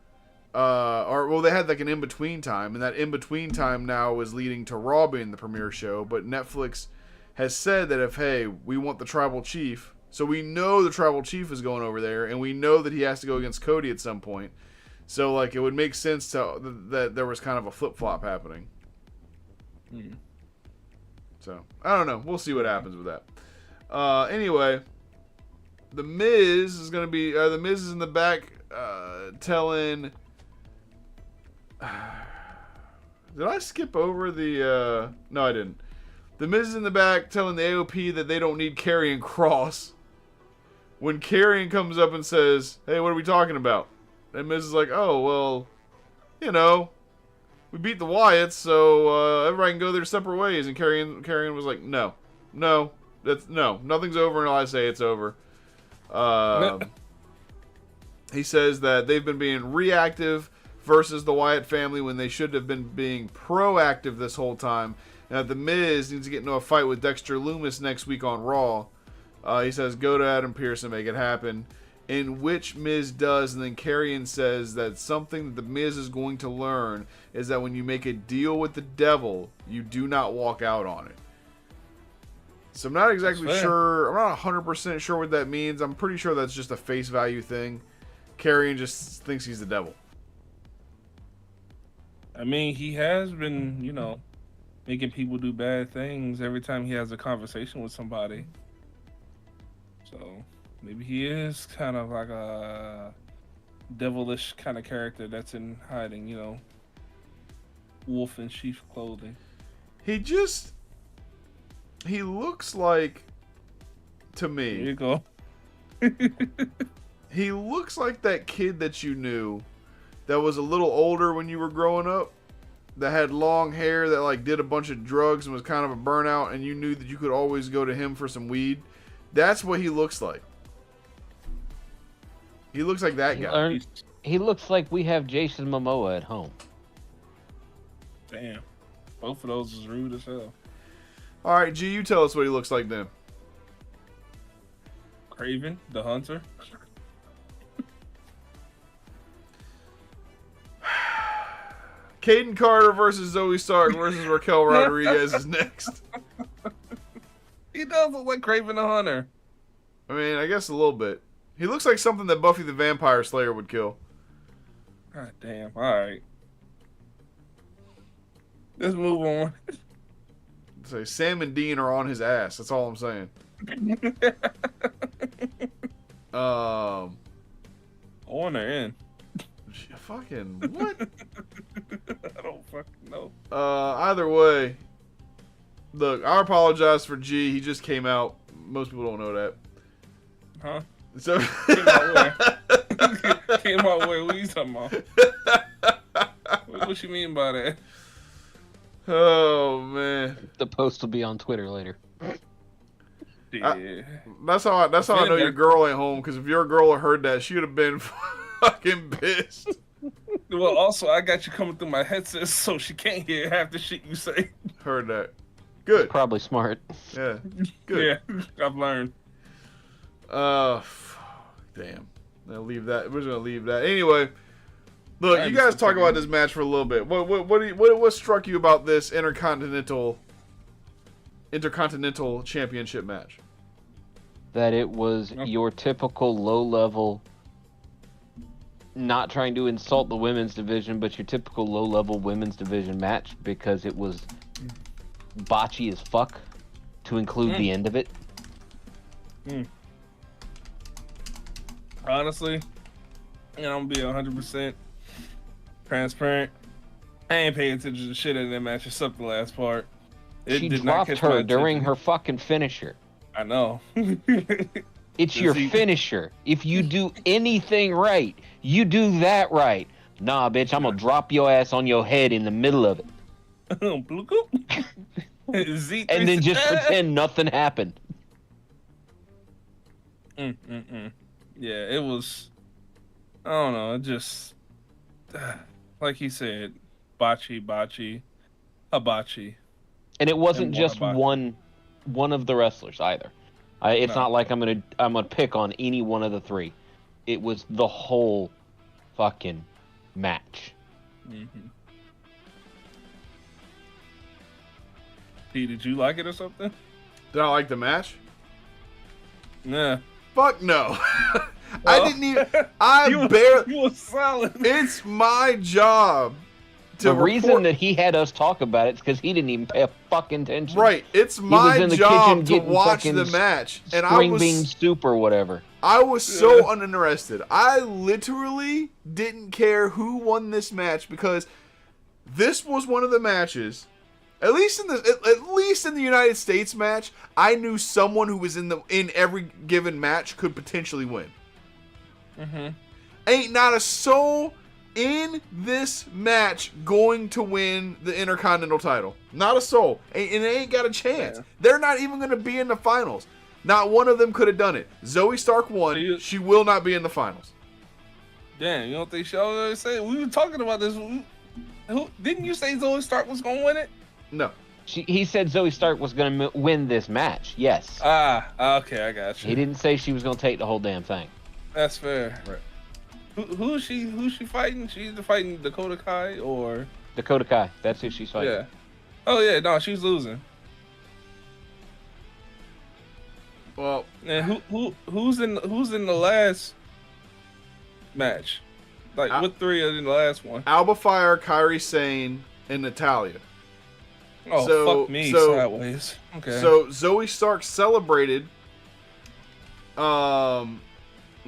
A: They had like an in-between time, and that in-between time now is leading to Raw being the premiere show, but Netflix has said that we want the Tribal Chief, so we know the Tribal Chief is going over there, and we know that he has to go against Cody at some point, so like it would make sense that there was kind of a flip-flop happening. So, I don't know, we'll see what happens with that. Anyway, The Miz is going to be, The Miz is in the back telling... Did I skip over the... No, I didn't. The Miz is in the back telling the AOP that they don't need Karrion Kross. When Karrion comes up and says, hey, what are we talking about? And Miz is like, oh, well, we beat the Wyatts, so everybody can go their separate ways. And Karrion was like, no, nothing's over until I say it's over. He says that they've been being reactive versus the Wyatt family when they should have been being proactive this whole time. And that the Miz needs to get into a fight with Dexter Lumis next week on Raw. He says, go to Adam Pearce and make it happen. In which Miz does, and then Karrion says that something that the Miz is going to learn is that when you make a deal with the devil, you do not walk out on it. So I'm not exactly sure, I'm not 100% sure what that means. I'm pretty sure that's just a face value thing. Karrion just thinks he's the devil.
B: I mean, he has been, making people do bad things every time he has a conversation with somebody. So maybe he is kind of like a devilish kind of character that's in hiding, wolf in sheep's clothing.
A: He looks like, to me.
B: There you go.
A: He looks like that kid that you knew that was a little older when you were growing up, that had long hair, that like did a bunch of drugs and was kind of a burnout, and you knew that you could always go to him for some weed. That's what he looks like. He looks like that guy.
C: He looks like we have Jason Momoa at home.
B: Damn. Both of those is rude as hell.
A: All right, G, you tell us what he looks like then.
B: Craven, the Hunter.
A: Caden Carter versus Zoe Stark versus Raquel Rodriguez is next.
B: He does look like Craven the Hunter.
A: I mean, I guess a little bit. He looks like something that Buffy the Vampire Slayer would kill.
B: God damn. Alright. Let's move on.
A: So Sam and Dean are on his ass. That's all I'm saying.
B: On or in?
A: Fucking what?
B: I don't fucking know.
A: Either way, look, I apologize for G. He just came out. Most people don't know that.
B: Huh?
A: So
B: Came out where? Came out where? What are you talking about? What you mean by that?
A: Oh man.
C: The post will be on Twitter later.
B: Yeah.
A: That's how I know your girl ain't home. Because if your girl had heard that, she would have been fucking pissed.
B: Well, also, I got you coming through my headset, so she can't hear half the shit you say.
A: Heard that. Good.
C: Probably smart.
A: Yeah. Good.
B: Yeah, I've learned.
A: Damn. I'll leave that. We're just gonna leave that. Anyway, look, you guys talk about this match for a little bit. What struck you about this intercontinental championship match?
C: That it was your typical low-level, not trying to insult the women's division, but your typical low-level women's division match, because it was botchy as fuck, to include the end of it.
B: Honestly, I'm gonna be 100% transparent. I ain't paying attention to shit in that match except the last part.
C: She dropped her during her fucking finisher.
B: I know.
C: It's your finisher. If you do anything right, you do that right. Nah, bitch, I'm gonna drop your ass on your head in the middle of it. And then just pretend nothing happened.
B: Yeah, it was. I don't know. It just, like he said, botchy, hibachi.
C: And it wasn't just one of the wrestlers either. It's not like I'm gonna pick on any one of the three. It was the whole fucking match.
B: P, did you like it or something?
A: Did I like the match?
B: Nah.
A: Fuck no. I didn't even. You
B: were silent.
A: It's my job.
C: The reason that he had us talk about it is because he didn't even pay a fucking attention.
A: Right. It's my job to watch the match. And
C: string bean soup or whatever.
A: I was so uninterested. I literally didn't care who won this match because this was one of the matches. At least in the United States match, I knew someone who was in every given match could potentially win. Ain't not a soul in this match going to win the Intercontinental title. Not a soul. And it ain't got a chance. Yeah. They're not even going to be in the finals. Not one of them could have done it. Zoe Stark won. She will not be in the finals.
B: Damn, you don't think she already said? We were talking about this. Didn't you say Zoe Stark was going to win it?
A: No.
C: He said Zoe Stark was going to win this match. Yes.
B: Okay, I got you.
C: He didn't say she was going to take the whole damn thing.
B: That's fair.
A: Right.
B: Who's she fighting? She's fighting Dakota Kai or
C: Dakota Kai. That's who she's fighting.
B: Yeah. Oh yeah, no, she's losing.
A: Well,
B: and who's in the last match? Like what three are in the last one?
A: Alba Fire, Kairi Sane, and Natalya.
B: Oh, fuck me sideways. Okay.
A: So Zoe Stark celebrated.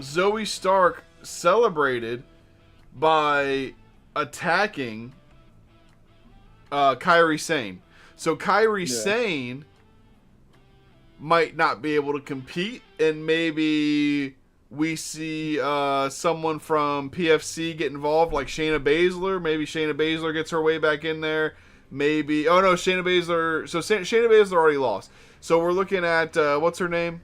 A: Zoe Stark celebrated by attacking Kairi Sane. So Kairi Sane might not be able to compete, and maybe we see someone from PFC get involved, like Shayna Baszler. Maybe Shayna Baszler gets her way back in there. Maybe Shayna Baszler. So Shayna Baszler already lost. So we're looking at what's her name?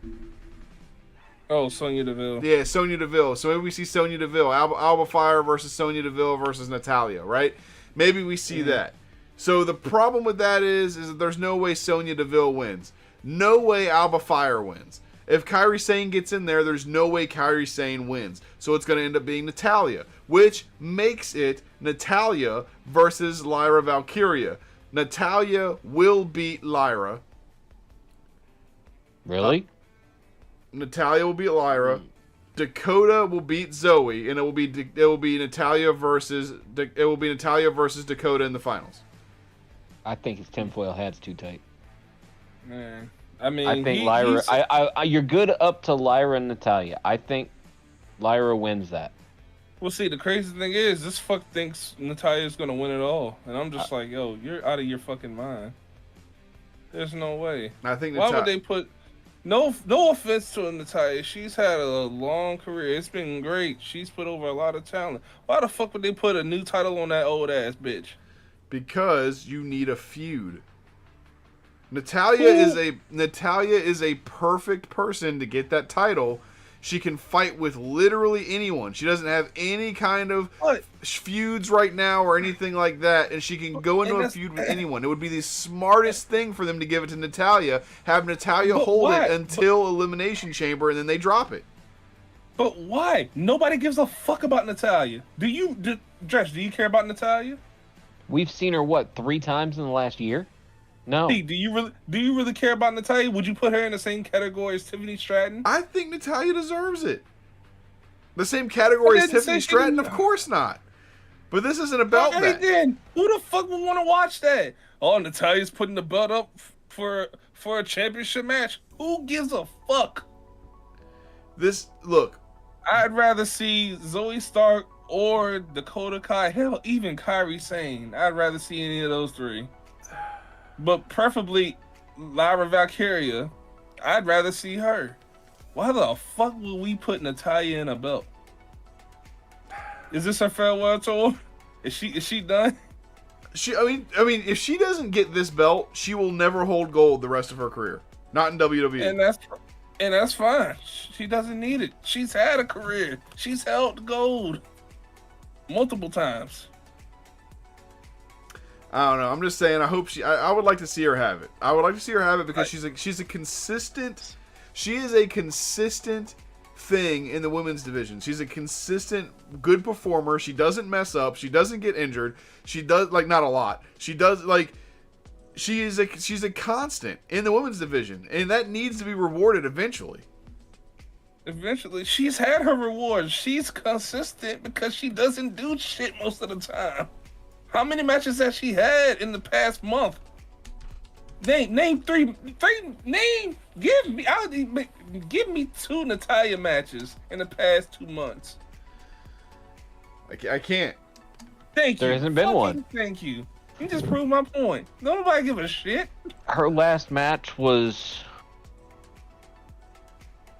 B: Oh, Sonya Deville.
A: Yeah, Sonya Deville. So maybe we see Sonya Deville. Alba Fire versus Sonya Deville versus Natalya, right? Maybe we see that. So the problem with that is that there's no way Sonya Deville wins. No way Alba Fire wins. If Kairi Sane gets in there, there's no way Kairi Sane wins. So it's going to end up being Natalya, which makes it Natalya versus Lyra Valkyria. Natalya will beat Lyra.
C: Really?
A: Natalya will beat Lyra. Dakota will beat Zoe, and it will be Natalya versus Dakota in the finals.
C: I think his tinfoil hat's too tight.
B: Man, I mean,
C: I think Lyra. You're good up to Lyra and Natalya. I think Lyra wins that.
B: Well, see, the crazy thing is, this fuck thinks Natalya's gonna win it all, and I'm just like, yo, you're out of your fucking mind. There's no way.
A: I think.
B: Why would they put? No offense to Natalya. She's had a long career. It's been great. She's put over a lot of talent. Why the fuck would they put a new title on that old ass bitch?
A: Because you need a feud. Natalia is a perfect person to get that title. She can fight with literally anyone. She doesn't have any kind of feuds right now or anything like that, and she can go into a feud with anyone. It would be the smartest thing for them to give it to Natalia, have Natalia hold it until Elimination Chamber, and then they drop it.
B: But why? Nobody gives a fuck about Natalia. Do you care about Natalia?
C: We've seen her 3 times in the last year? No.
B: Hey, do you really care about Natalia? Would you put her in the same category as Tiffany Stratton?
A: I think Natalia deserves it. The same category as Tiffany Stratton? Of course not. But this isn't about that.
B: Then who the fuck would want to watch that? Oh, Natalia's putting the belt up for a championship match. Who gives a fuck?
A: Look.
B: I'd rather see Zoe Stark or Dakota Kai. Hell, even Kairi Sane. I'd rather see any of those 3. But preferably Lyra Valkyria. I'd rather see her. Why the fuck would we put Natalia in a belt? Is this her farewell tour? Is she done?
A: I mean, if she doesn't get this belt, she will never hold gold the rest of her career. Not in WWE.
B: And that's fine. She doesn't need it. She's had a career. She's held gold multiple times.
A: I don't know. I'm just saying. I hope I would like to see her have it. I would like to see her have it because she's a consistent. She is a consistent thing in the women's division. She's a consistent, good performer. She doesn't mess up. She doesn't get injured. She does not a lot. She does she's a constant in the women's division, and that needs to be rewarded eventually.
B: Eventually, she's had her rewards. She's consistent because she doesn't do shit most of the time. How many matches has she had in the past month? Name three. Give me 2 Natalia matches in the past 2 months.
A: I can't.
B: Thank you.
C: There hasn't been one.
B: Thank you. You just proved my point. Nobody give a shit.
C: Her last match was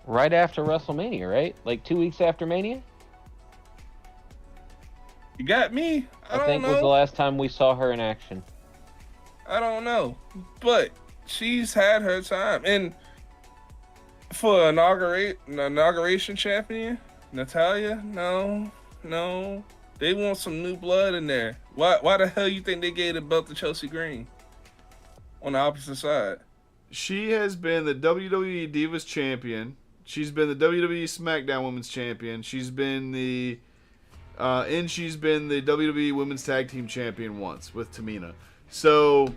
C: right after WrestleMania, right? Like 2 weeks after Mania?
B: You got me. I
C: think
B: don't know.
C: was the last time we saw her in action.
B: I don't know. But she's had her time. And for inauguration champion, Natalia, no. They want some new blood in there. Why the hell you think they gave the belt to Chelsea Green on the opposite side?
A: She has been the WWE Divas Champion. She's been the WWE SmackDown Women's Champion. She's been the WWE Women's Tag Team Champion once with Tamina. So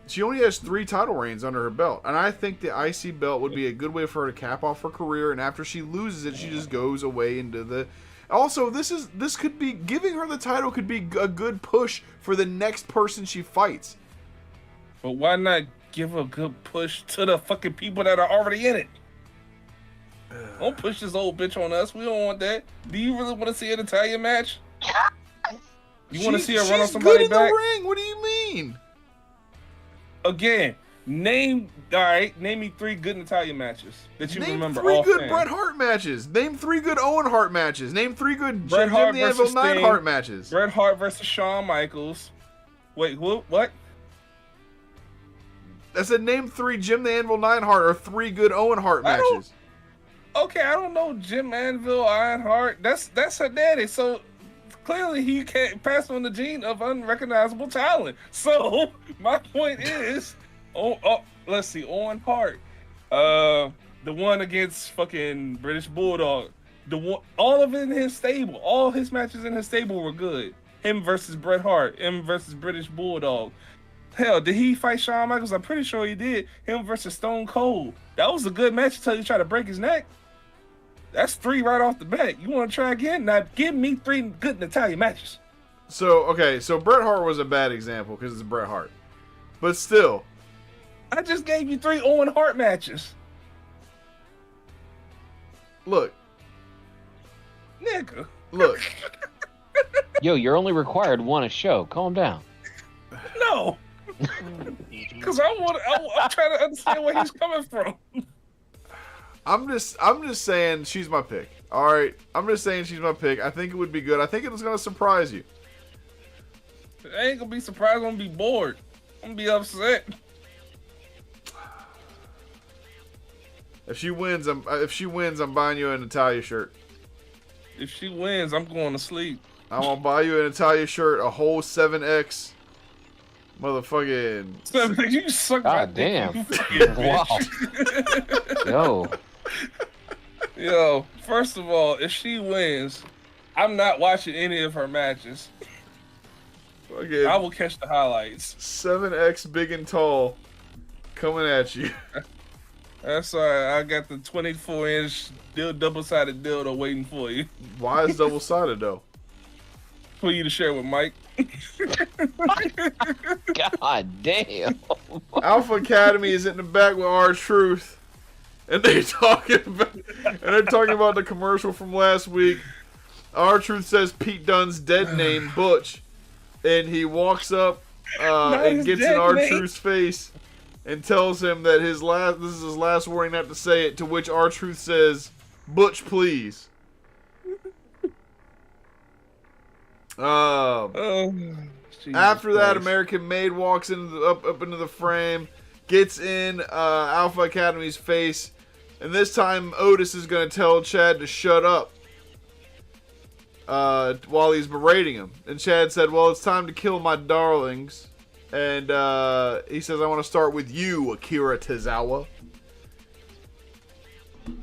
A: she only has 3 title reigns under her belt, and I think the IC belt would be a good way for her to cap off her career. And after she loses it, she just goes away into the. Also, this could be giving her the title could be a good push for the next person she fights.
B: But why not give a good push to the fucking people that are already in it? Don't push this old bitch on us. We don't want that. Do you really want to see an Italian match? You want to see her run on somebody
A: back? She's good in the ring. What do you mean?
B: Again, name me 3 good Italian matches that you remember.
A: Name 3 good Bret Hart matches. Name 3 good Owen Hart matches. Name 3 good Jim the Anvil 9 Hart matches.
B: Bret Hart versus Shawn Michaels. Wait, what?
A: I said name 3 Jim the Anvil 9 Hart or 3 good Owen Hart matches.
B: Okay, I don't know Jim Anvil, Ironheart. That's her daddy. So clearly he can't pass on the gene of unrecognizable talent. So my point is, let's see, Owen Hart, the one against fucking British Bulldog, all of it in his stable, all his matches in his stable were good. Him versus Bret Hart, him versus British Bulldog. Hell, did he fight Shawn Michaels? I'm pretty sure he did. Him versus Stone Cold. That was a good match until he tried to break his neck. That's 3 right off the bat. You want to try again? Now give me 3 good Natalia matches.
A: So Bret Hart was a bad example because it's Bret Hart. But still.
B: I just gave you 3 Owen Hart matches.
A: Look.
B: Nigga.
A: Look.
C: Yo, you're only required 1 a show. Calm down.
B: No. Because I'm trying to understand where he's coming from.
A: I'm just saying she's my pick. All right, I'm just saying she's my pick. I think it would be good. I think it's going to surprise you.
B: I ain't gonna be surprised. I'm gonna be bored. I'm gonna be upset.
A: If she wins, I'm buying you a Natalia shirt.
B: If she wins, I'm going to sleep.
A: I'm gonna buy you a Natalia shirt, a whole 7X. Motherfucking.
B: You suck my
C: God
B: dick,
C: damn.
B: you fucking
C: Wow.
B: bitch. Yo, first of all, if she wins, I'm not watching any of her matches.
A: Fucking
B: I will catch the highlights.
A: 7X big and tall coming at you.
B: That's alright. I got the 24-inch double-sided dildo waiting for you.
A: Why is double sided though?
B: For you to share with Mike.
C: God damn.
A: Alpha Academy is in the back with R-Truth, and they're talking about the commercial from last week. R-Truth says Pete Dunne's dead name, Butch, and he walks up and gets in R-Truth's face and tells him that this is his last warning not to say it. To which R-Truth says, "Butch, please." After that, American Maid walks up into the frame, gets in Alpha Academy's face, and this time Otis is going to tell Chad to shut up while he's berating him. And Chad said, "Well, it's time to kill my darlings." And he says, "I want to start with you, Akira Tozawa."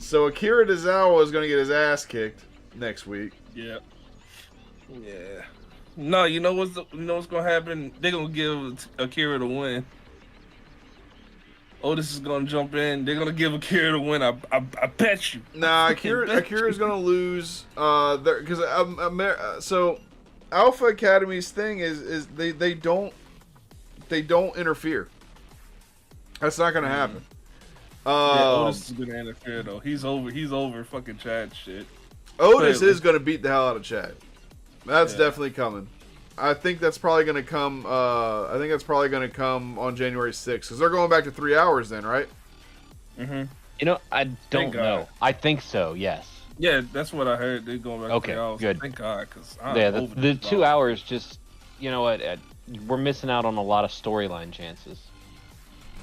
A: So Akira Tozawa is going to get his ass kicked next week.
B: Yeah. Yeah. No, you know what's gonna happen? They're gonna give Akira the win. Otis is gonna jump in. They're gonna give Akira the win. I bet you.
A: Nah, Akira's gonna lose. Because so Alpha Academy's thing is they don't interfere. That's not gonna happen.
B: Otis is gonna interfere though. He's over fucking Chad shit.
A: Otis is gonna beat the hell out of Chad. That's definitely coming. I think that's probably gonna come. I think that's probably gonna come on January 6th because they're going back to 3 hours then, right?
B: Mm-hmm.
C: You know, I don't know. I think so. Yes.
B: Yeah, that's what I heard. They're going back to 3 hours.
C: Okay, good.
B: Thank God, because
C: the 2 hours just, you know what? We're missing out on a lot of storyline chances.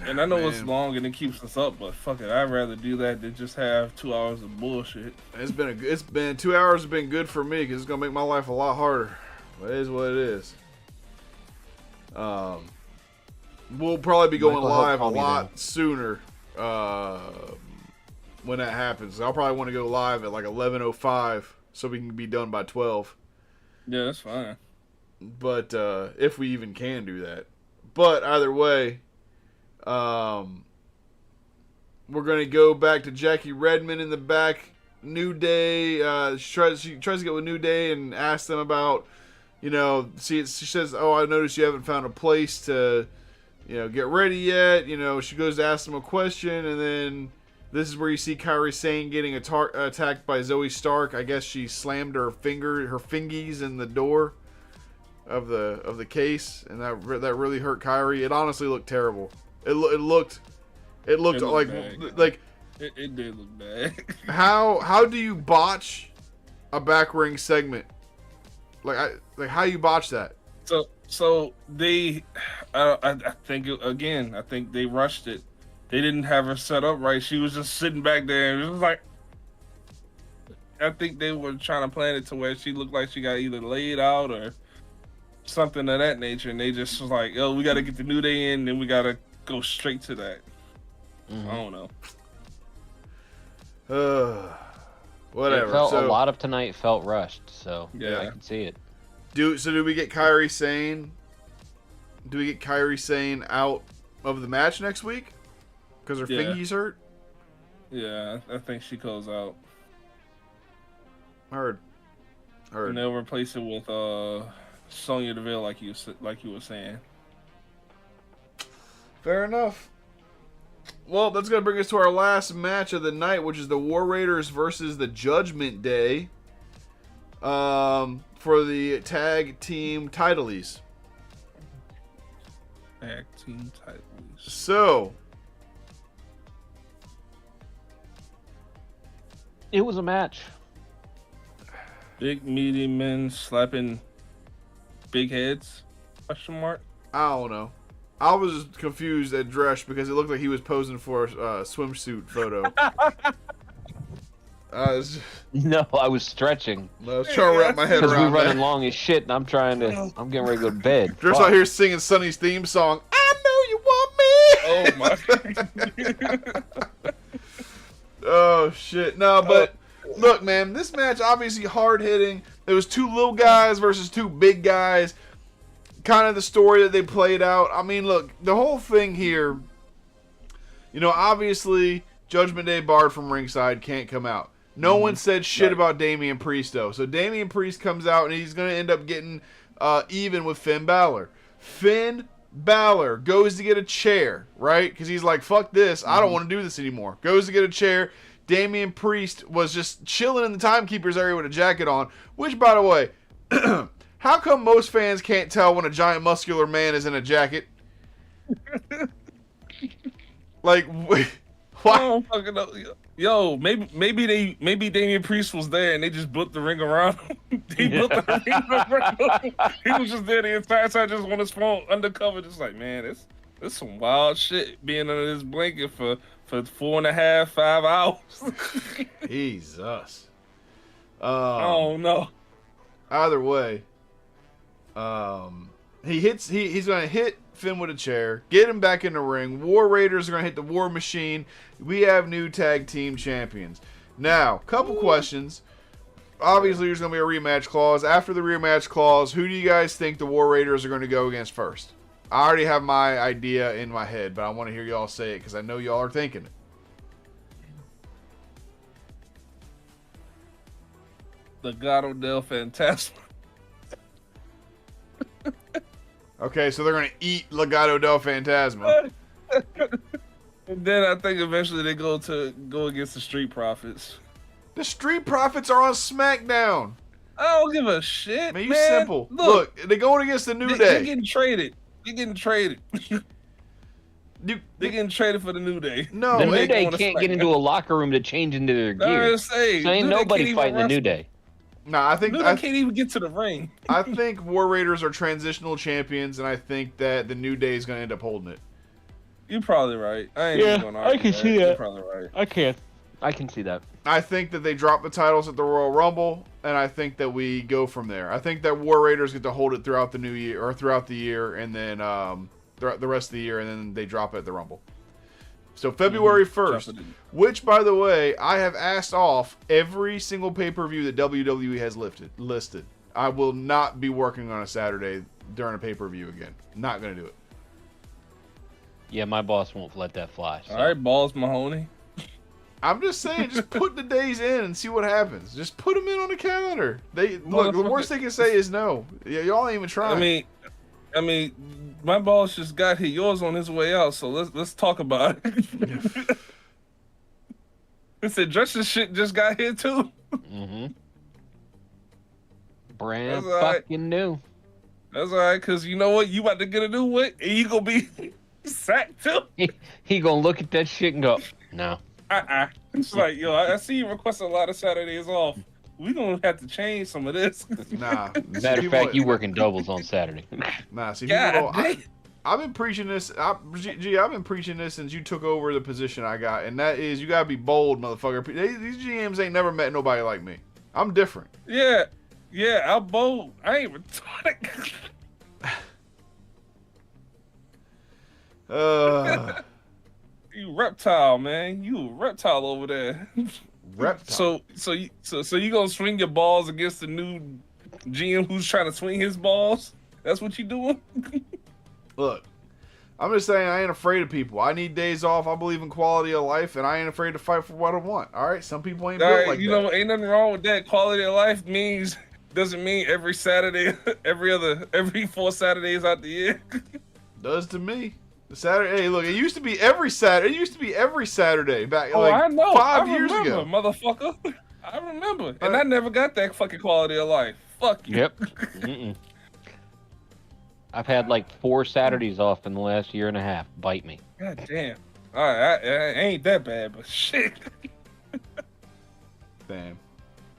B: And I know it's long and it keeps us up, but fuck it, I'd rather do that than just have 2 hours of bullshit.
A: It's been 2 hours has been good for me because it's gonna make my life a lot harder. But it is what it is. We'll probably be going live a lot sooner when that happens. I'll probably want to go live at like 11:05 so we can be done by 12.
B: Yeah, that's fine.
A: But if we even can do that. But either way. We're gonna go back to Jackie Redmond in the back. New Day. She tries to get with New Day and ask them about, she says, "Oh, I noticed you haven't found a place to, get ready yet." She goes to ask them a question, and then this is where you see Kairi Sane getting attacked by Zoe Stark. I guess she slammed her fingies in the door of the case, and that really hurt Kairi. It honestly looked terrible. It looked like
B: bad.
A: like
B: it did look bad.
A: How do you botch a back ring segment? Like how you botch that?
B: So they, I think I think they rushed it. They didn't have her set up right. She was just sitting back there, and it was like, I think they were trying to plan it to where she looked like she got either laid out or something of that nature, and they just was like, "Yo, we got to get the New Day in, and we got to go straight to that."
C: Mm-hmm.
B: I don't know.
A: Whatever.
C: A lot of tonight felt rushed, so
B: yeah,
C: I can see it.
A: Do we get Kairi Sane? Do we get Kairi Sane out of the match next week because her fingies hurt?
B: Yeah, I think she goes out.
A: Heard.
B: And they'll replace it with Sonya Deville, like you were saying.
A: Fair enough. Well, that's going to bring us to our last match of the night, which is the War Raiders versus the Judgment Day for the tag team titles.
B: Tag team titles.
A: So,
C: it was a match.
B: Big, meaty men slapping big heads. Question mark.
A: I don't know. I was confused at Dresch because it looked like he was posing for a swimsuit photo.
C: No, I was stretching.
A: I was trying to wrap my head
C: Because we're
A: around
C: running
A: that.
C: long as shit, and I'm getting ready to go to bed.
A: Dresch
C: Fuck.
A: out here singing Sonny's theme song. I know you want me.
B: Oh my.
A: Oh shit. No, but look, man, this match obviously hard hitting. There was two little guys versus two big guys. Kind of the story that they played out. I mean, look, the whole thing here, you know, obviously Judgment Day barred from ringside, can't come out. No one said shit about Damian Priest, though. So Damian Priest comes out, and he's going to end up getting even with Finn Balor. Finn Balor goes to get a chair, right? Because he's like, fuck this. I don't want to do this anymore. Goes to get a chair. Damian Priest was just chilling in the timekeeper's area with a jacket on, which, by the way, how come most fans can't tell when a giant muscular man is in a jacket? Like, why?
B: I don't fucking know. Yo, maybe Damian Priest was there and they just built the ring around him. He built the ring around him. He was just there the entire time, just on his phone, undercover, just like, man, it's some wild shit being under this blanket for 4.5, 5 hours.
A: Jesus.
B: Oh no.
A: Either way, he's gonna hit Finn with a chair, get him back in the ring. War Raiders are gonna hit the War Machine. We have new tag team champions. Now, couple questions. Obviously, there's gonna be a rematch clause. After the rematch clause, who do you guys think the War Raiders are gonna go against first? I already have my idea in my head, but I want to hear y'all say it because I know y'all are thinking it.
B: Legado del Fantasma.
A: Okay, so they're going to eat Legado del Fantasma.
B: And then I think eventually they go against the Street Profits.
A: The Street Profits are on SmackDown.
B: I don't give a shit,
A: Man, you simple. Look, they're going against the New Day.
B: They're getting traded. They're getting traded.
A: They're
B: getting traded for the New Day.
A: No,
C: The New Day can't get into a locker room to change into their gear. So ain't nobody fighting the New Day.
A: Nah, I think
B: New Day can't even get to the ring.
A: I think War Raiders are transitional champions, and I think that the New Day is going to end up holding it.
B: You're probably right. I ain't even gonna argue
C: I can see that.
B: You're probably right.
C: I can see that.
A: I think that they drop the titles at the Royal Rumble, and I think that we go from there. I think that War Raiders get to hold it throughout the new year, or throughout the year, and then throughout the rest of the year, and then they drop it at the Rumble. So February 1st, which, by the way, I have asked off every single pay-per-view that WWE has listed. I will not be working on a Saturday during a pay-per-view again. Not going to do it.
C: Yeah, my boss won't let that fly. So.
B: All right, Balls Mahoney.
A: I'm just saying, just put the days in and see what happens. Just put them in on the calendar. Look, the worst they can say is no. Yeah, y'all ain't even trying.
B: I mean, my boss just got here. Yours on his way out, so let's talk about it. He said, Justin's shit just got here too.
C: Mm-hmm. Brand fucking new.
B: That's all right, because you know what? You about to get a new one, and you gonna be sacked too.
C: He gonna look at that shit and go, no.
B: It's like, yo, I see you request a lot of Saturdays off. We gonna have to change some of this.
A: Nah.
C: Matter of fact, you working doubles on Saturday.
A: Nah, see, I've been preaching this. I've been preaching this since you took over the position I got, and that is you gotta be bold, motherfucker. These GMs ain't never met nobody like me. I'm different.
B: Yeah, I'm bold. I ain't retarded. You reptile, man. You a reptile over there.
A: Reptile.
B: So you gonna swing your balls against the new GM who's trying to swing his balls? That's what you doing?
A: Look, I'm just saying I ain't afraid of people. I need days off. I believe in quality of life, and I ain't afraid to fight for what I want. All right, some people ain't built like that.
B: You know, ain't nothing wrong with that. Quality of life doesn't mean every Saturday, every 4 Saturdays out the year.
A: Does to me. Saturday. Hey, look, it used to be every Saturday. It used to be every Saturday back
B: I know.
A: 5 years ago.
B: Motherfucker. I remember. And I never got that fucking quality of life. Fuck you.
C: Yep. I've had like 4 Saturdays off in the last year and a half. Bite me.
B: God damn. All right, I ain't that bad, but shit.
A: Damn.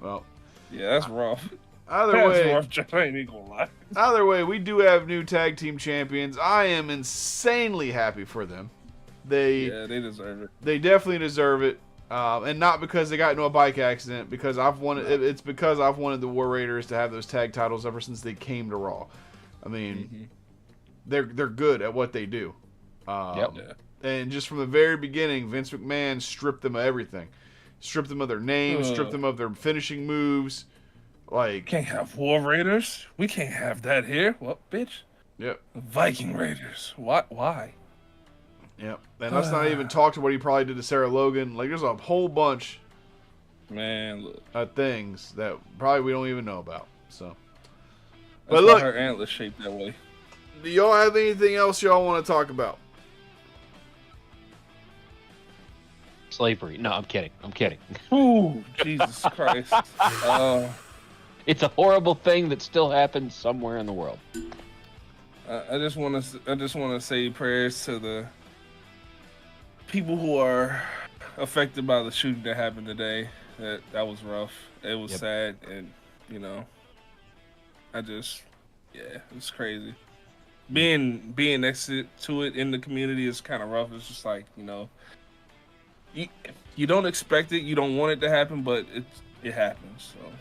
A: Well.
B: Yeah, that's rough. I ain't even gonna lie.
A: Either way, we do have new tag team champions. I am insanely happy for them. They
B: deserve it.
A: They definitely deserve it. And not because they got into a bike accident, because it's because I've wanted the War Raiders to have those tag titles ever since they came to Raw. I mean, they're good at what they do. And just from the very beginning, Vince McMahon stripped them of everything. Stripped them of their names, stripped them of their finishing moves. Like,
B: can't have War Raiders. We can't have that here. What, bitch?
A: Yep.
B: Viking Raiders. What? Why?
A: Yep. And let's not even talk to what he probably did to Sarah Logan. Like, there's a whole bunch, of things that probably we don't even know about. So,
B: but look, her antlers shaped that way.
A: Do y'all have anything else y'all want to talk about?
C: Slavery. No, I'm kidding.
B: Ooh, Jesus Christ.
C: It's a horrible thing that still happens somewhere in the world.
B: I just want to say prayers to the people who are affected by the shooting that happened today. That was rough. It was sad, and it's crazy. Being next to it in the community is kind of rough. It's just like, you don't expect it, you don't want it to happen, but it happens. So,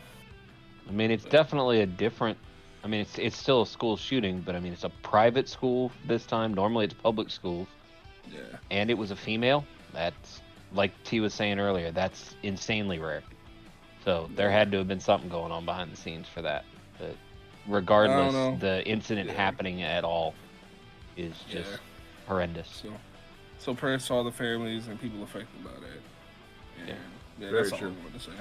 C: I mean, it's definitely a different. I mean, it's still a school shooting, but I mean, it's a private school this time. Normally, it's public schools.
B: Yeah.
C: And it was a female. That's, like T was saying earlier, that's insanely rare. So there had to have been something going on behind the scenes for that. But regardless, the incident happening at all is just horrendous.
B: So prayers to all the families and people affected by that. And, that's all I wanted to say.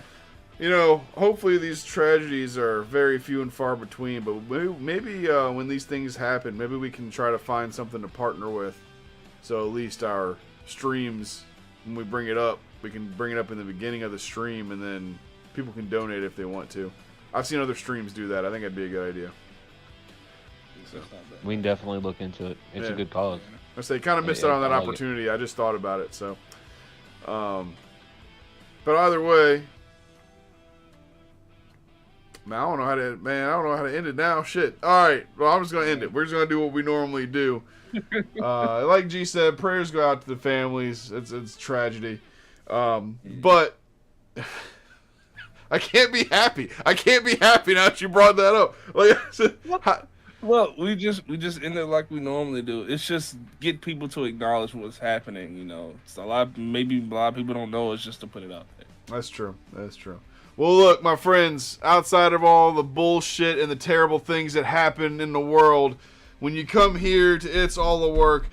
A: Hopefully these tragedies are very few and far between, but maybe when these things happen, maybe we can try to find something to partner with. So at least our streams, when we bring it up, we can bring it up in the beginning of the stream, and then people can donate if they want to. I've seen other streams do that. I think that'd be a good idea.
B: So,
C: we can definitely look into it. It's a good cause.
A: I say, kind of missed out on that opportunity. I just thought about it. So, but either way, man, I don't know how to end it now. Shit. All right. Well, I'm just gonna end it. We're just gonna do what we normally do. Like G said, prayers go out to the families. It's tragedy. But I can't be happy. I can't be happy now that you brought that up. Like I said,
B: well, we just end it like we normally do. It's just get people to acknowledge what's happening. It's maybe a lot of people don't know. It's just to put it out there.
A: That's true. Well, look, my friends, outside of all the bullshit and the terrible things that happen in the world, when you come here to It's All the Work,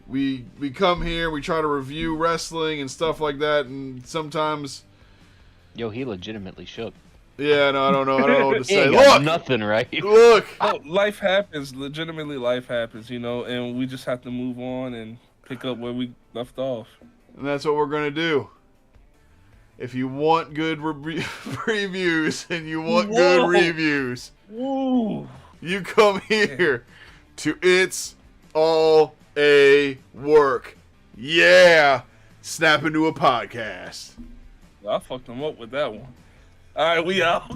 A: we come here, we try to review wrestling and stuff like that, and sometimes...
C: Yo, he legitimately shook.
A: Yeah, no, I don't know what to say.
C: Look! Nothing, right?
A: Look!
B: Life happens. Legitimately, life happens, and we just have to move on and pick up where we left off.
A: And that's what we're going to do. If you want good reviews and you want good reviews, you come here to It's All a Work. Yeah! Snap into a podcast.
B: I fucked them up with that one. All right, we out.